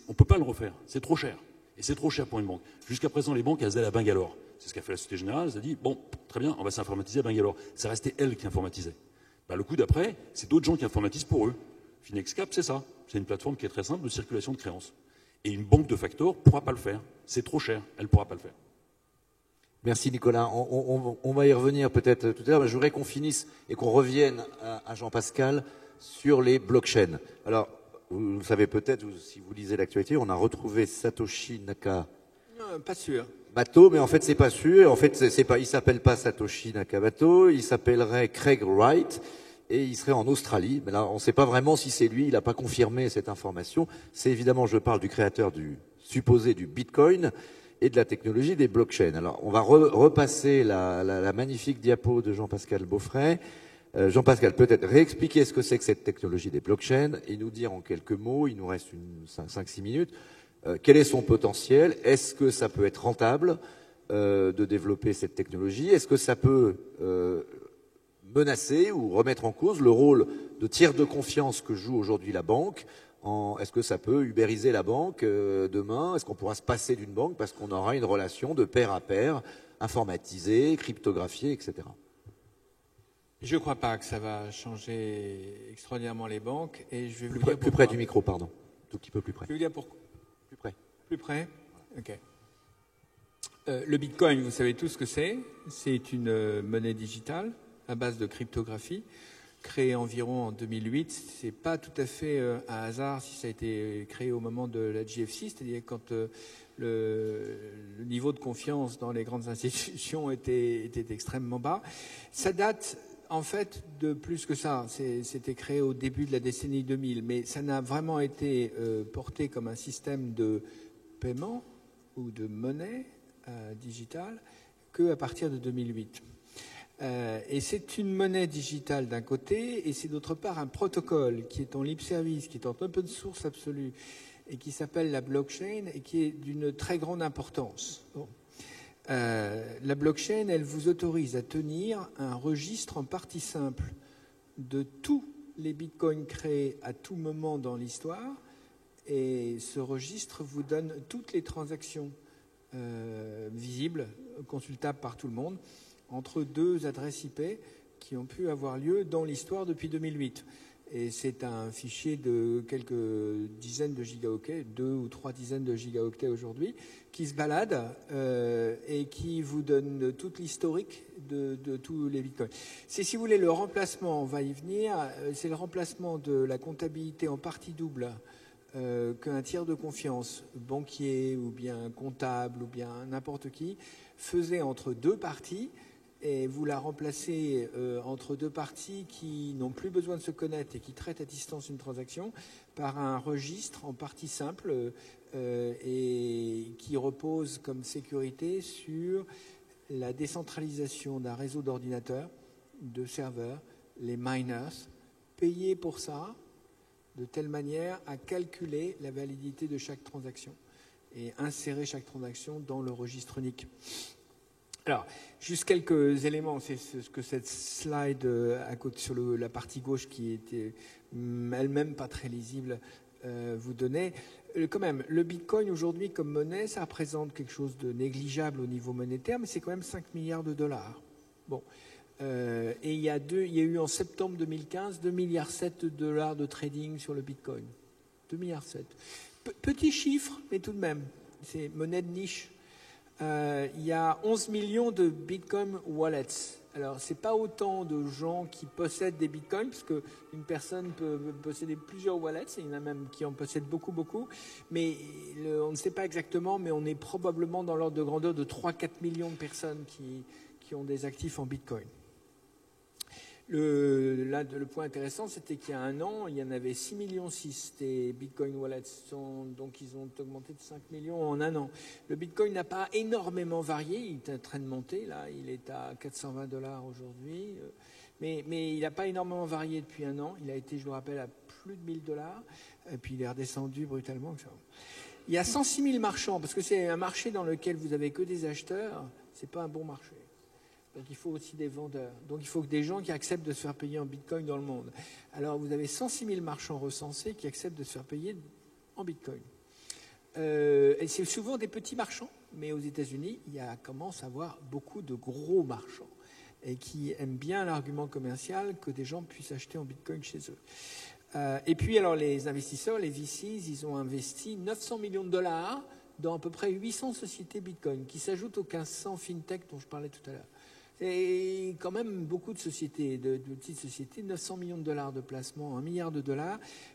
On peut pas le refaire. C'est trop cher. Et c'est trop cher pour une banque. Jusqu'à présent, les banques, elles allaient à Bangalore. C'est ce qu'a fait la Société Générale. Elle a dit, bon, très bien, on va s'informatiser à Bangalore. C'est resté elle qui informatisait. Le coup d'après, c'est d'autres gens qui informatisent pour eux. Finexcap, c'est ça. C'est une plateforme qui est très simple de circulation de créances. Et une banque de factor ne pourra pas le faire. C'est trop cher. Elle ne pourra pas le faire. Merci Nicolas. On va y revenir peut-être tout à l'heure. Je voudrais qu'on finisse et qu'on revienne à Jean-Pascal sur les blockchains. Alors, vous le savez peut-être, si vous lisez l'actualité, on a retrouvé Satoshi Nakamoto. Pas sûr. Mais en fait, c'est pas sûr. En fait, il s'appelle pas Satoshi Nakamoto, il s'appellerait Craig Wright et il serait en Australie. Mais là, on ne sait pas vraiment si c'est lui. Il n'a pas confirmé cette information. C'est évidemment, je parle du créateur supposé du Bitcoin et de la technologie des blockchains. Alors, on va repasser la magnifique diapo de Jean-Pascal Beaufray. Jean-Pascal, peut-être réexpliquer ce que c'est que cette technologie des blockchains et nous dire en quelques mots, il nous reste 5-6 minutes, quel est son potentiel? Est-ce que ça peut être rentable de développer cette technologie? Est-ce que ça peut menacer ou remettre en cause le rôle de tiers de confiance que joue aujourd'hui la banque? Est-ce que ça peut ubériser la banque demain? Est-ce qu'on pourra se passer d'une banque parce qu'on aura une relation de pair à pair, informatisée, cryptographiée, etc.? Je ne crois pas que ça va changer extraordinairement les banques. Et je vais vous dire Plus pourquoi. près du micro, pardon. Tout petit peu plus près. Je vais vous dire pourquoi. Plus près. Plus près? Ok. Le Bitcoin, vous savez tous ce que c'est. C'est une monnaie digitale à base de cryptographie, créée environ en 2008. Ce n'est pas tout à fait un hasard si ça a été créé au moment de la GFC, c'est-à-dire quand le niveau de confiance dans les grandes institutions était extrêmement bas. Ça date en fait de plus que ça. C'était créé au début de la décennie 2000, mais ça n'a vraiment été porté comme un système de paiement ou de monnaie digitale qu'à partir de 2008. Et c'est une monnaie digitale d'un côté, et c'est d'autre part un protocole qui est en libre service, qui est en open source absolue, et qui s'appelle la blockchain, et qui est d'une très grande importance. Bon. La blockchain, elle vous autorise à tenir un registre en partie simple de tous les bitcoins créés à tout moment dans l'histoire, et ce registre vous donne toutes les transactions visibles, consultables par tout le monde, entre 2 adresses IP qui ont pu avoir lieu dans l'histoire depuis 2008. Et c'est un fichier de quelques dizaines de gigaoctets, 2 ou 3 dizaines de gigaoctets aujourd'hui, qui se balade et qui vous donne toute l'historique de tous les bitcoins. C'est, si vous voulez, le remplacement, on va y venir, c'est le remplacement de la comptabilité en partie double qu'un tiers de confiance, banquier ou bien comptable ou bien n'importe qui, faisait entre 2 parties. Et vous la remplacez entre 2 parties qui n'ont plus besoin de se connaître et qui traitent à distance une transaction par un registre en partie simple et qui repose comme sécurité sur la décentralisation d'un réseau d'ordinateurs, de serveurs, les miners, payés pour ça, de telle manière à calculer la validité de chaque transaction et insérer chaque transaction dans le registre unique. Alors, juste quelques éléments, c'est ce que cette slide à côté, sur la partie gauche qui était elle-même pas très lisible vous donnait. Quand même, le Bitcoin aujourd'hui comme monnaie, ça représente quelque chose de négligeable au niveau monétaire, mais c'est quand même 5 milliards de dollars. Bon. Et il y a eu en septembre 2015 2,7 milliards de dollars de trading sur le Bitcoin. 2,7 milliards. Petit chiffre, mais tout de même, c'est monnaie de niche. Il y a 11 millions de Bitcoin wallets. Alors, ce n'est pas autant de gens qui possèdent des bitcoins, parce qu'une personne peut posséder plusieurs wallets, il y en a même qui en possèdent beaucoup, mais on ne sait pas exactement, mais on est probablement dans l'ordre de grandeur de 3-4 millions de personnes qui ont des actifs en bitcoin. Le point intéressant, c'était qu'il y a un an, il y en avait 6,6 millions des Bitcoin wallets, donc ils ont augmenté de 5 millions en un an. Le Bitcoin n'a pas énormément varié, il est en train de monter, là, il est à $420 aujourd'hui, mais il n'a pas énormément varié depuis un an, il a été, je vous rappelle, à plus de $1,000, et puis il est redescendu brutalement. Il y a 106 000 marchands, parce que c'est un marché dans lequel vous n'avez que des acheteurs, c'est pas un bon marché. Donc il faut aussi des vendeurs. Donc il faut que des gens qui acceptent de se faire payer en bitcoin dans le monde. Alors vous avez 106 000 marchands recensés qui acceptent de se faire payer en bitcoin. Et c'est souvent des petits marchands, mais aux États-Unis, commence à avoir beaucoup de gros marchands et qui aiment bien l'argument commercial que des gens puissent acheter en bitcoin chez eux. Et puis alors les investisseurs, les VCs, ils ont investi $900 millions dans à peu près 800 sociétés bitcoin qui s'ajoutent aux 1500 fintech dont je parlais tout à l'heure. Et quand même beaucoup de sociétés, de petites sociétés, 900 millions de dollars de placement, $1 milliard.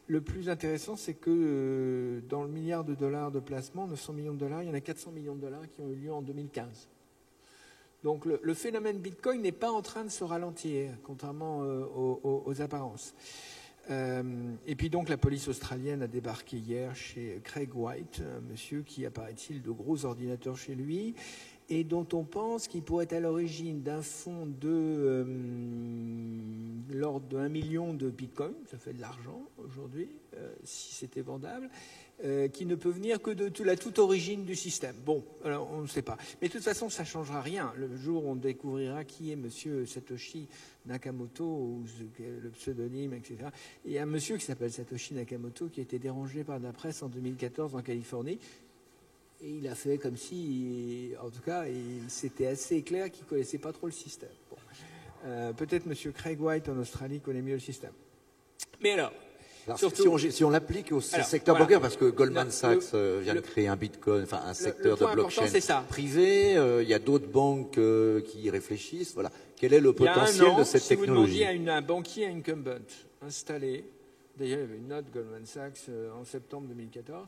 Le plus intéressant, c'est que dans le $1 milliard de placement, 900 millions de dollars, il y en a 400 millions de dollars qui ont eu lieu en 2015. Donc le phénomène Bitcoin n'est pas en train de se ralentir, contrairement aux apparences. Et puis donc la police australienne a débarqué hier chez Craig White, un monsieur qui, apparaît-il, de gros ordinateurs chez lui, et dont on pense qu'il pourrait être à l'origine d'un fonds de l'ordre de 1 million de bitcoins, ça fait de l'argent aujourd'hui, si c'était vendable, qui ne peut venir que de la toute origine du système. Bon, alors on ne sait pas. Mais de toute façon, ça ne changera rien. Le jour où on découvrira qui est monsieur Satoshi Nakamoto, ou le pseudonyme, etc. Il y a un monsieur qui s'appelle Satoshi Nakamoto qui a été dérangé par la presse en 2014 en Californie. Et il a fait comme si, en tout cas, c'était assez clair qu'il ne connaissait pas trop le système. Bon. Peut-être M. Craig White en Australie connaît mieux le système. Mais alors surtout, si on l'applique au secteur bancaire, parce que Goldman Sachs vient de créer un bitcoin, enfin un secteur de blockchain privé, il y a d'autres banques qui y réfléchissent. Voilà. Quel est le potentiel de cette technologie? Si vous demandiez à un banquier incumbent installé, d'ailleurs il y avait une note Goldman Sachs en septembre 2014,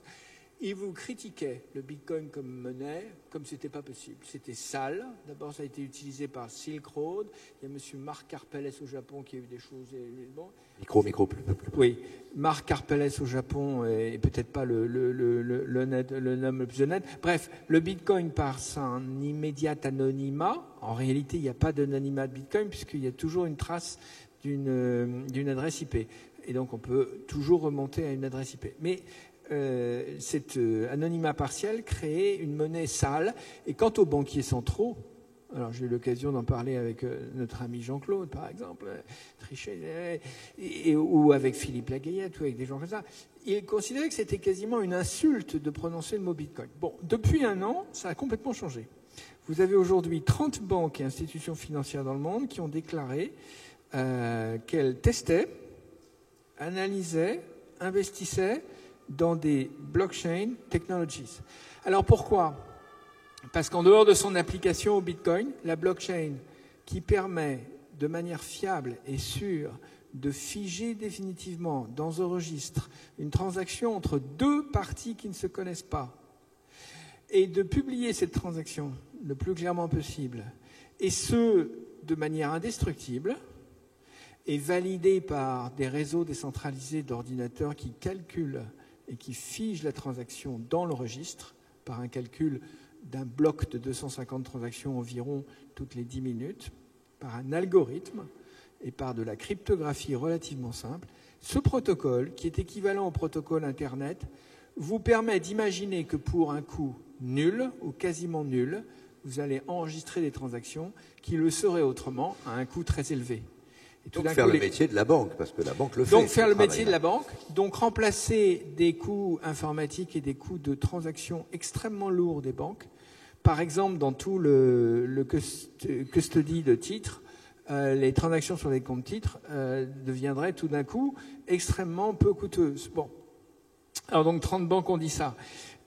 il vous critiquait le Bitcoin comme monnaie, comme c'était pas possible. C'était sale. D'abord, ça a été utilisé par Silk Road. Il y a M. Marc Karpelès au Japon qui a eu des choses. Bon. Micro, plus. Oui, Marc Karpelès au Japon est peut-être pas le nom le plus honnête. Bref, le Bitcoin par son immédiat anonymat. En réalité, il n'y a pas d'anonymat de Bitcoin puisqu'il y a toujours une trace d'une adresse IP. Et donc, on peut toujours remonter à une adresse IP. Mais cet anonymat partiel créait une monnaie sale. Et quant aux banquiers centraux, alors j'ai eu l'occasion d'en parler avec notre ami Jean-Claude, par exemple, Trichet, ou avec Philippe Lagayette, ou avec des gens comme ça, ils considéraient que c'était quasiment une insulte de prononcer le mot Bitcoin. Bon, depuis un an, ça a complètement changé. Vous avez aujourd'hui 30 banques et institutions financières dans le monde qui ont déclaré qu'elles testaient, analysaient, investissaient dans des blockchain technologies. Alors pourquoi? Parce qu'en dehors de son application au Bitcoin, la blockchain qui permet de manière fiable et sûre de figer définitivement dans un registre une transaction entre deux parties qui ne se connaissent pas et de publier cette transaction le plus clairement possible, et ce, de manière indestructible, et validée par des réseaux décentralisés d'ordinateurs qui calculent et qui fige la transaction dans le registre par un calcul d'un bloc de 250 transactions environ toutes les 10 minutes, par un algorithme et par de la cryptographie relativement simple. Ce protocole, qui est équivalent au protocole Internet, vous permet d'imaginer que pour un coût nul ou quasiment nul, vous allez enregistrer des transactions qui le seraient autrement à un coût très élevé. Et donc faire le métier de la banque, parce que la banque le fait. Donc faire le métier de la banque, donc remplacer des coûts informatiques et des coûts de transactions extrêmement lourds des banques. Par exemple, dans tout le custody de titres, les transactions sur les comptes titres deviendraient tout d'un coup extrêmement peu coûteuses. Bon. Alors donc 30 banques ont dit ça.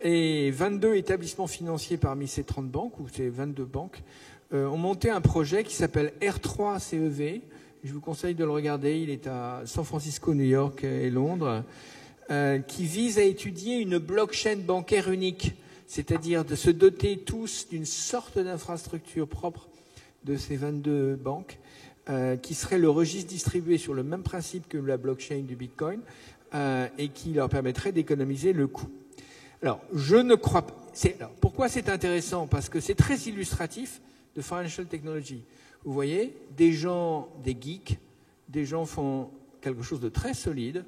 Et 22 établissements financiers parmi ces 30 banques, ou ces 22 banques, ont monté un projet qui s'appelle R3CEV. Je vous conseille de le regarder, il est à San Francisco, New York et Londres, qui vise à étudier une blockchain bancaire unique, c'est-à-dire de se doter tous d'une sorte d'infrastructure propre de ces 22 banques, qui serait le registre distribué sur le même principe que la blockchain du Bitcoin, et qui leur permettrait d'économiser le coût. Alors, je ne crois pas... pourquoi c'est intéressant? Parce que c'est très illustratif de financial technology. Vous voyez, des gens, des geeks, des gens font quelque chose de très solide,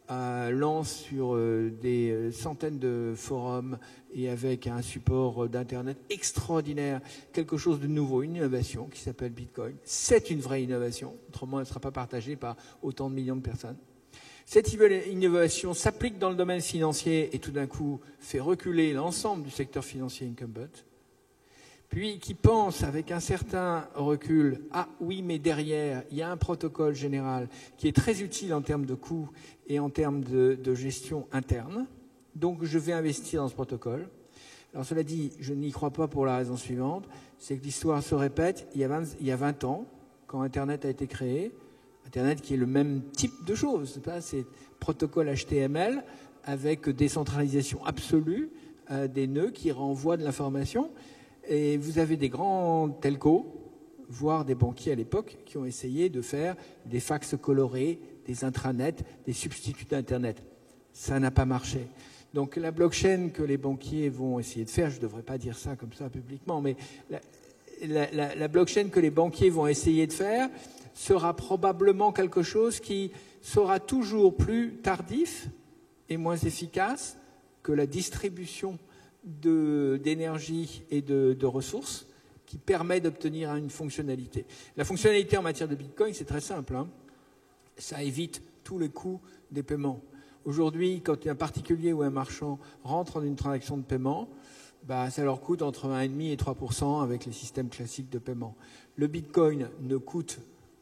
lancent sur des centaines de forums et avec un support d'Internet extraordinaire, quelque chose de nouveau, une innovation qui s'appelle Bitcoin. C'est une vraie innovation, autrement elle ne sera pas partagée par autant de millions de personnes. Cette innovation s'applique dans le domaine financier et tout d'un coup fait reculer l'ensemble du secteur financier incumbent. Puis qui pense avec un certain recul, ah oui, mais derrière, il y a un protocole général qui est très utile en termes de coûts et en termes de gestion interne. Donc je vais investir dans ce protocole. Alors cela dit, je n'y crois pas pour la raison suivante, c'est que l'histoire se répète. Il y a 20 ans, quand Internet a été créé, Internet qui est le même type de choses, c'est protocole HTML avec décentralisation absolue, des nœuds qui renvoient de l'information. Et vous avez des grands telcos, voire des banquiers à l'époque, qui ont essayé de faire des fax colorés, des intranets, des substituts d'Internet. Ça n'a pas marché. Donc la blockchain que les banquiers vont essayer de faire, je ne devrais pas dire ça comme ça publiquement, mais la blockchain que les banquiers vont essayer de faire sera probablement quelque chose qui sera toujours plus tardif et moins efficace que la distribution d'énergie et de ressources qui permet d'obtenir une fonctionnalité. La fonctionnalité en matière de Bitcoin, c'est très simple. Ça évite tous les coûts des paiements. Aujourd'hui, quand un particulier ou un marchand rentre en une transaction de paiement, ça leur coûte entre 1,5 et 3% avec les systèmes classiques de paiement. Le Bitcoin ne coûte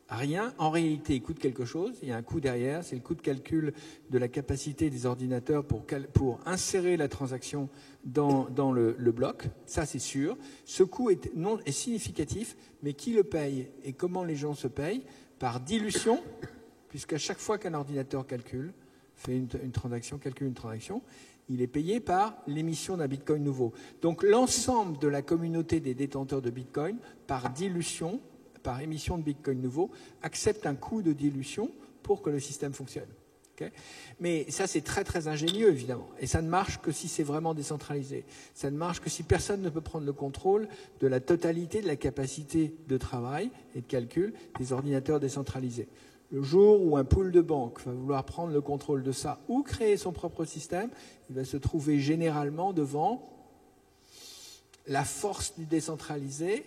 rien. En réalité, il coûte quelque chose. Il y a un coût derrière. C'est le coût de calcul de la capacité des ordinateurs pour insérer la transaction dans le bloc. Ça, c'est sûr. Ce coût est significatif, mais qui le paye et comment les gens se payent? Par dilution, puisqu'à chaque fois qu'un ordinateur calcule une transaction, il est payé par l'émission d'un Bitcoin nouveau. Donc l'ensemble de la communauté des détenteurs de Bitcoin, par dilution, par émission de Bitcoin nouveau, accepte un coût de dilution pour que le système fonctionne. Okay? Mais ça, c'est très très ingénieux, évidemment. Et ça ne marche que si c'est vraiment décentralisé. Ça ne marche que si personne ne peut prendre le contrôle de la totalité de la capacité de travail et de calcul des ordinateurs décentralisés. Le jour où un pool de banque va vouloir prendre le contrôle de ça ou créer son propre système, il va se trouver généralement devant la force du décentralisé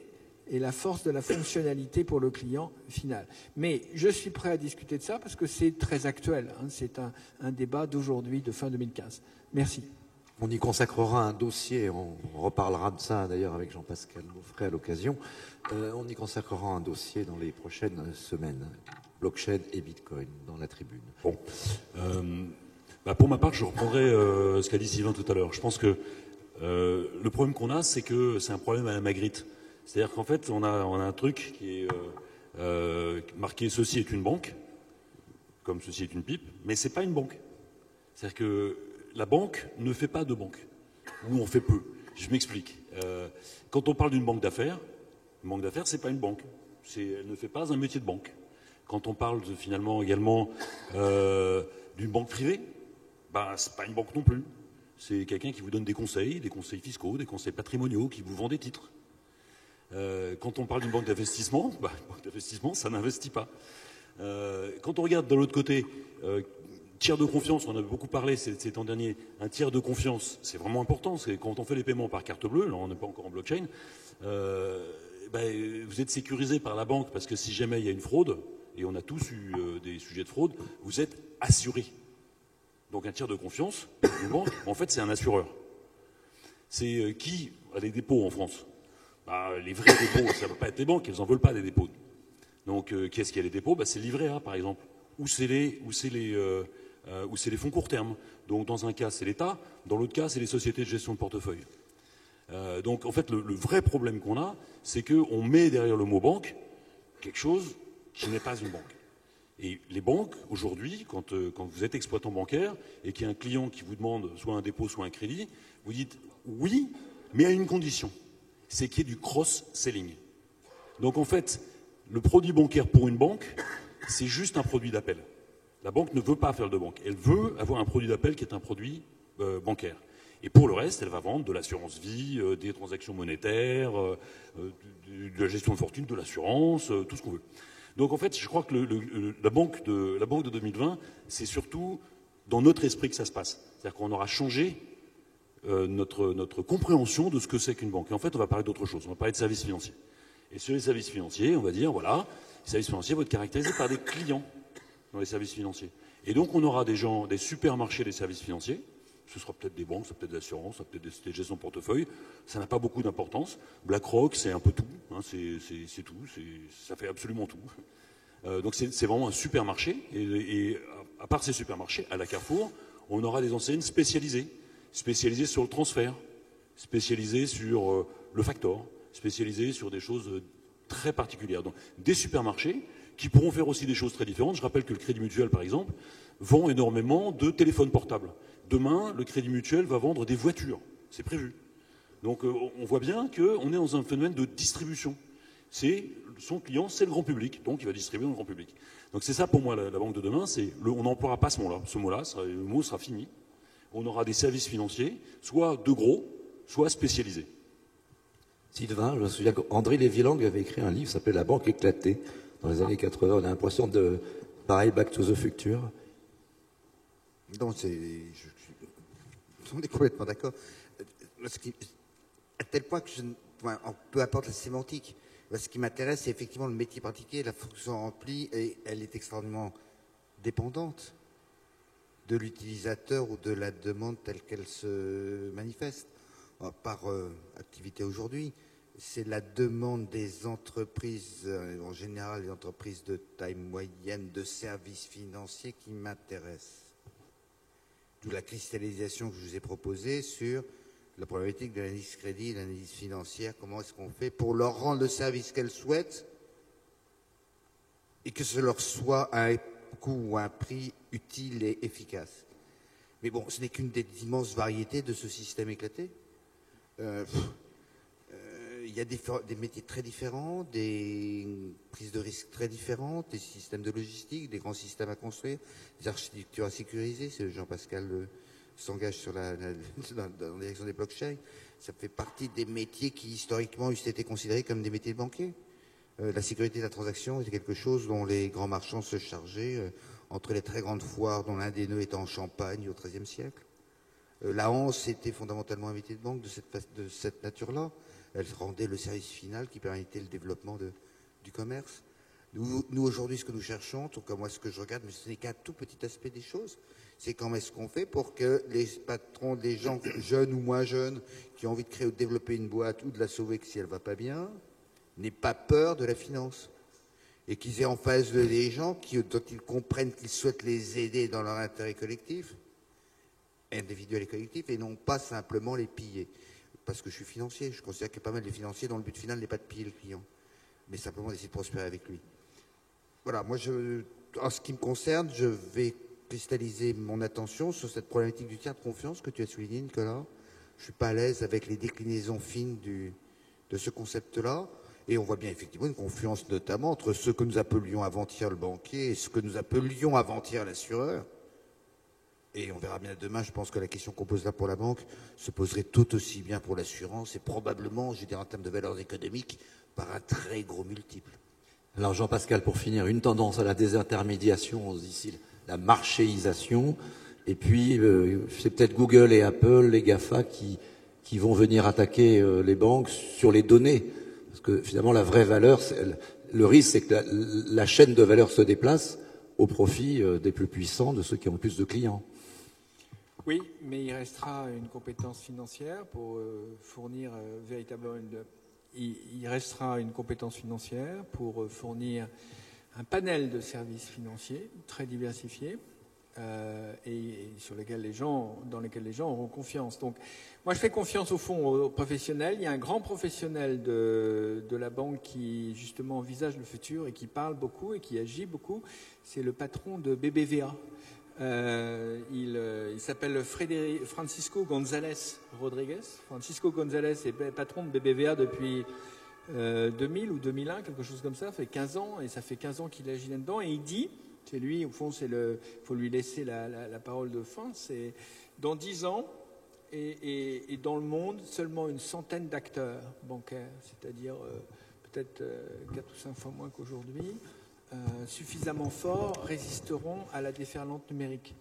et la force de la fonctionnalité pour le client final. Mais je suis prêt à discuter de ça parce que c'est très actuel. C'est un débat d'aujourd'hui, de fin 2015. Merci. On y consacrera un dossier, on reparlera de ça d'ailleurs avec Jean-Pascal Beaufray à l'occasion. On y consacrera un dossier dans les prochaines semaines. Blockchain et Bitcoin dans la tribune. Bon. Pour ma part, je reprendrai ce qu'a dit Sylvain tout à l'heure. Je pense que le problème qu'on a, c'est que c'est un problème à la Magritte. C'est-à-dire qu'en fait, on a un truc qui est marqué « Ceci est une banque », comme « Ceci est une pipe », mais c'est pas une banque. C'est-à-dire que la banque ne fait pas de banque, ou on fait peu. Je m'explique. Quand on parle d'une banque d'affaires, c'est pas une banque. Elle ne fait pas un métier de banque. Quand on parle finalement également d'une banque privée, c'est pas une banque non plus. C'est quelqu'un qui vous donne des conseils fiscaux, des conseils patrimoniaux, qui vous vend des titres. Quand on parle d'une banque d'investissement, une banque d'investissement, ça n'investit pas. Quand on regarde de l'autre côté, tiers de confiance, on en a beaucoup parlé ces temps derniers, un tiers de confiance, c'est vraiment important. C'est quand on fait les paiements par carte bleue, là on n'est pas encore en blockchain, vous êtes sécurisé par la banque parce que si jamais il y a une fraude, et on a tous eu des sujets de fraude, vous êtes assuré. Donc un tiers de confiance, une banque, en fait c'est un assureur. C'est qui a les dépôts en France? Les vrais dépôts, ça ne va pas être les banques, elles n'en veulent pas des dépôts. Donc qui est-ce qui a les dépôts? C'est le livret A par exemple, ou c'est les ou c'est les fonds court terme. Donc dans un cas, c'est l'État, dans l'autre cas, c'est les sociétés de gestion de portefeuille. Donc en fait, le vrai problème qu'on a, c'est qu'on met derrière le mot banque quelque chose qui n'est pas une banque. Et les banques, aujourd'hui, quand vous êtes exploitant bancaire et qu'il y a un client qui vous demande soit un dépôt, soit un crédit, vous dites oui, mais à une condition, c'est qu'il y ait du cross-selling. Donc en fait, le produit bancaire pour une banque, c'est juste un produit d'appel. La banque ne veut pas faire de banque. Elle veut avoir un produit d'appel qui est un produit bancaire. Et pour le reste, elle va vendre de l'assurance vie, des transactions monétaires, de la gestion de fortune, de l'assurance, tout ce qu'on veut. Donc en fait, je crois que la banque de 2020, c'est surtout dans notre esprit que ça se passe. C'est-à-dire qu'on aura changé notre compréhension de ce que c'est qu'une banque. Et en fait, on va parler d'autre chose. On va parler de services financiers. Et sur les services financiers, on va dire, voilà, les services financiers vont être caractérisés par des clients dans les services financiers. Et donc, on aura des supermarchés des services financiers. Ce sera peut-être des banques, ça peut être des assurances, ça peut être des sociétés de gestion de portefeuille. Ça n'a pas beaucoup d'importance. BlackRock, c'est un peu tout. Hein, c'est tout. Ça fait absolument tout. Donc, c'est vraiment un supermarché. Et à part ces supermarchés, à la Carrefour, on aura des enseignes spécialisées sur le transfert, spécialisées sur le factor, spécialisées sur des choses très particulières. Donc, des supermarchés qui pourront faire aussi des choses très différentes. Je rappelle que le Crédit Mutuel, par exemple, vend énormément de téléphones portables. Demain, le Crédit Mutuel va vendre des voitures. C'est prévu. Donc, on voit bien qu'on est dans un phénomène de distribution. Son client, c'est le grand public. Donc, il va distribuer dans le grand public. Donc, c'est ça pour moi, la banque de demain. On n'emploiera pas ce mot-là. Le mot sera fini. On aura des services financiers, soit de gros, soit spécialisés. Sylvain, je me souviens qu'André Lévy-Lang avait écrit un livre qui s'appelait La banque éclatée dans les années 80. On a l'impression de, pareil, Back to the Future. Non, on est complètement d'accord. À tel point que peu importe la sémantique, ce qui m'intéresse, c'est effectivement le métier pratiqué, la fonction remplie, et elle est extraordinairement dépendante de l'utilisateur ou de la demande telle qu'elle se manifeste. Par activité aujourd'hui, c'est la demande des entreprises, en général les entreprises de taille moyenne, de services financiers qui m'intéressent. D'où la cristallisation que je vous ai proposée sur la problématique de l'analyse crédit, l'analyse financière, comment est-ce qu'on fait pour leur rendre le service qu'elles souhaitent et que ce leur soit à un coût ou à un prix utile et efficace. Mais bon, ce n'est qu'une des immenses variétés de ce système éclaté. Il y a des métiers très différents, des prises de risques très différentes, des systèmes de logistique, des grands systèmes à construire, des architectures à sécuriser. C'est Jean-Pascal s'engage dans la direction des blockchains. Ça fait partie des métiers qui historiquement eussent été considérés comme des métiers de banquier. La sécurité de la transaction était quelque chose dont les grands marchands se chargeaient entre les très grandes foires dont l'un des nœuds était en Champagne au XIIIe siècle. La Hanse était fondamentalement un métier de banque de cette nature-là. Elle rendait le service final qui permettait le développement du commerce. Nous aujourd'hui, ce que nous cherchons, en tout cas moi, ce que je regarde, mais ce n'est qu'un tout petit aspect des choses, c'est comment est-ce qu'on fait pour que les patrons, les gens jeunes ou moins jeunes, qui ont envie de créer ou de développer une boîte ou de la sauver si elle ne va pas bien, n'aient pas peur de la finance. Et qu'ils aient en face d'eux des gens dont ils comprennent qu'ils souhaitent les aider dans leur intérêt collectif, individuel et collectif, et non pas simplement les piller. Parce que je suis financier, je considère qu'il y a pas mal de financiers dont le but final n'est pas de piller le client, mais simplement d'essayer de prospérer avec lui. Voilà, moi, en ce qui me concerne, je vais cristalliser mon attention sur cette problématique du tiers de confiance que tu as souligné, Nicolas. Je ne suis pas à l'aise avec les déclinaisons fines de ce concept-là. Et on voit bien effectivement une confiance notamment entre ce que nous appelions avant-hier le banquier et ce que nous appelions avant-hier l'assureur. Et on verra bien demain, je pense que la question qu'on pose là pour la banque se poserait tout aussi bien pour l'assurance et probablement, je dirais en termes de valeurs économiques, par un très gros multiple. Alors Jean-Pascal, pour finir, une tendance à la désintermédiation, ici la marchéisation, et puis c'est peut-être Google et Apple, les GAFA, qui vont venir attaquer les banques sur les données. Parce que finalement, la vraie valeur, le risque, c'est que la chaîne de valeur se déplace au profit des plus puissants, de ceux qui ont plus de clients. Oui, mais il restera une compétence financière pour fournir véritablement il restera une compétence financière pour fournir un panel de services financiers très diversifiés, et dans lesquels les gens auront confiance. Donc, moi, je fais confiance au fond aux professionnels. Il y a un grand professionnel de la banque qui, justement, envisage le futur et qui parle beaucoup et qui agit beaucoup. C'est le patron de BBVA. Il s'appelle Francisco González Rodríguez. Francisco González est patron de BBVA depuis 2000 ou 2001, quelque chose comme ça. Ça fait 15 ans, et ça fait 15 ans qu'il agit là-dedans. Et il dit... C'est lui, au fond, faut lui laisser la parole de fin. C'est dans 10 ans, et dans le monde, seulement une centaine d'acteurs bancaires, c'est-à-dire peut-être 4 ou 5 fois moins qu'aujourd'hui, suffisamment forts, résisteront à la déferlante numérique.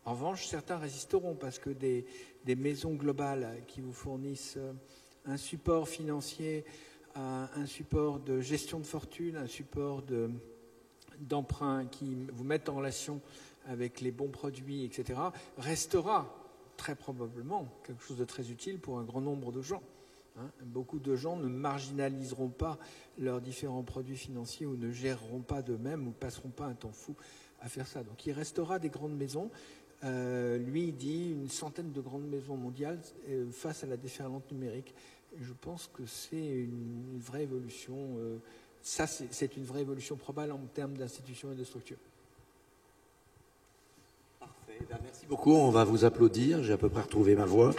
En revanche, certains résisteront parce que des maisons globales qui vous fournissent un support financier, un support de gestion de fortune, un support d'emprunt qui vous mettent en relation avec les bons produits, etc., restera très probablement quelque chose de très utile pour un grand nombre de gens. Beaucoup de gens ne marginaliseront pas leurs différents produits financiers ou ne géreront pas d'eux-mêmes ou passeront pas un temps fou à faire ça. Donc il restera des grandes maisons. Lui, il dit une centaine de grandes maisons mondiales face à la déferlante numérique. Et je pense que c'est une vraie évolution. Ça, c'est une vraie évolution probable en termes d'institutions et de structures. Parfait. Merci beaucoup. On va vous applaudir. J'ai à peu près retrouvé ma voix.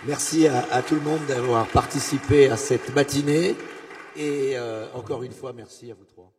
Merci à tout le monde d'avoir participé à cette matinée. Et encore une fois, merci à vous trois.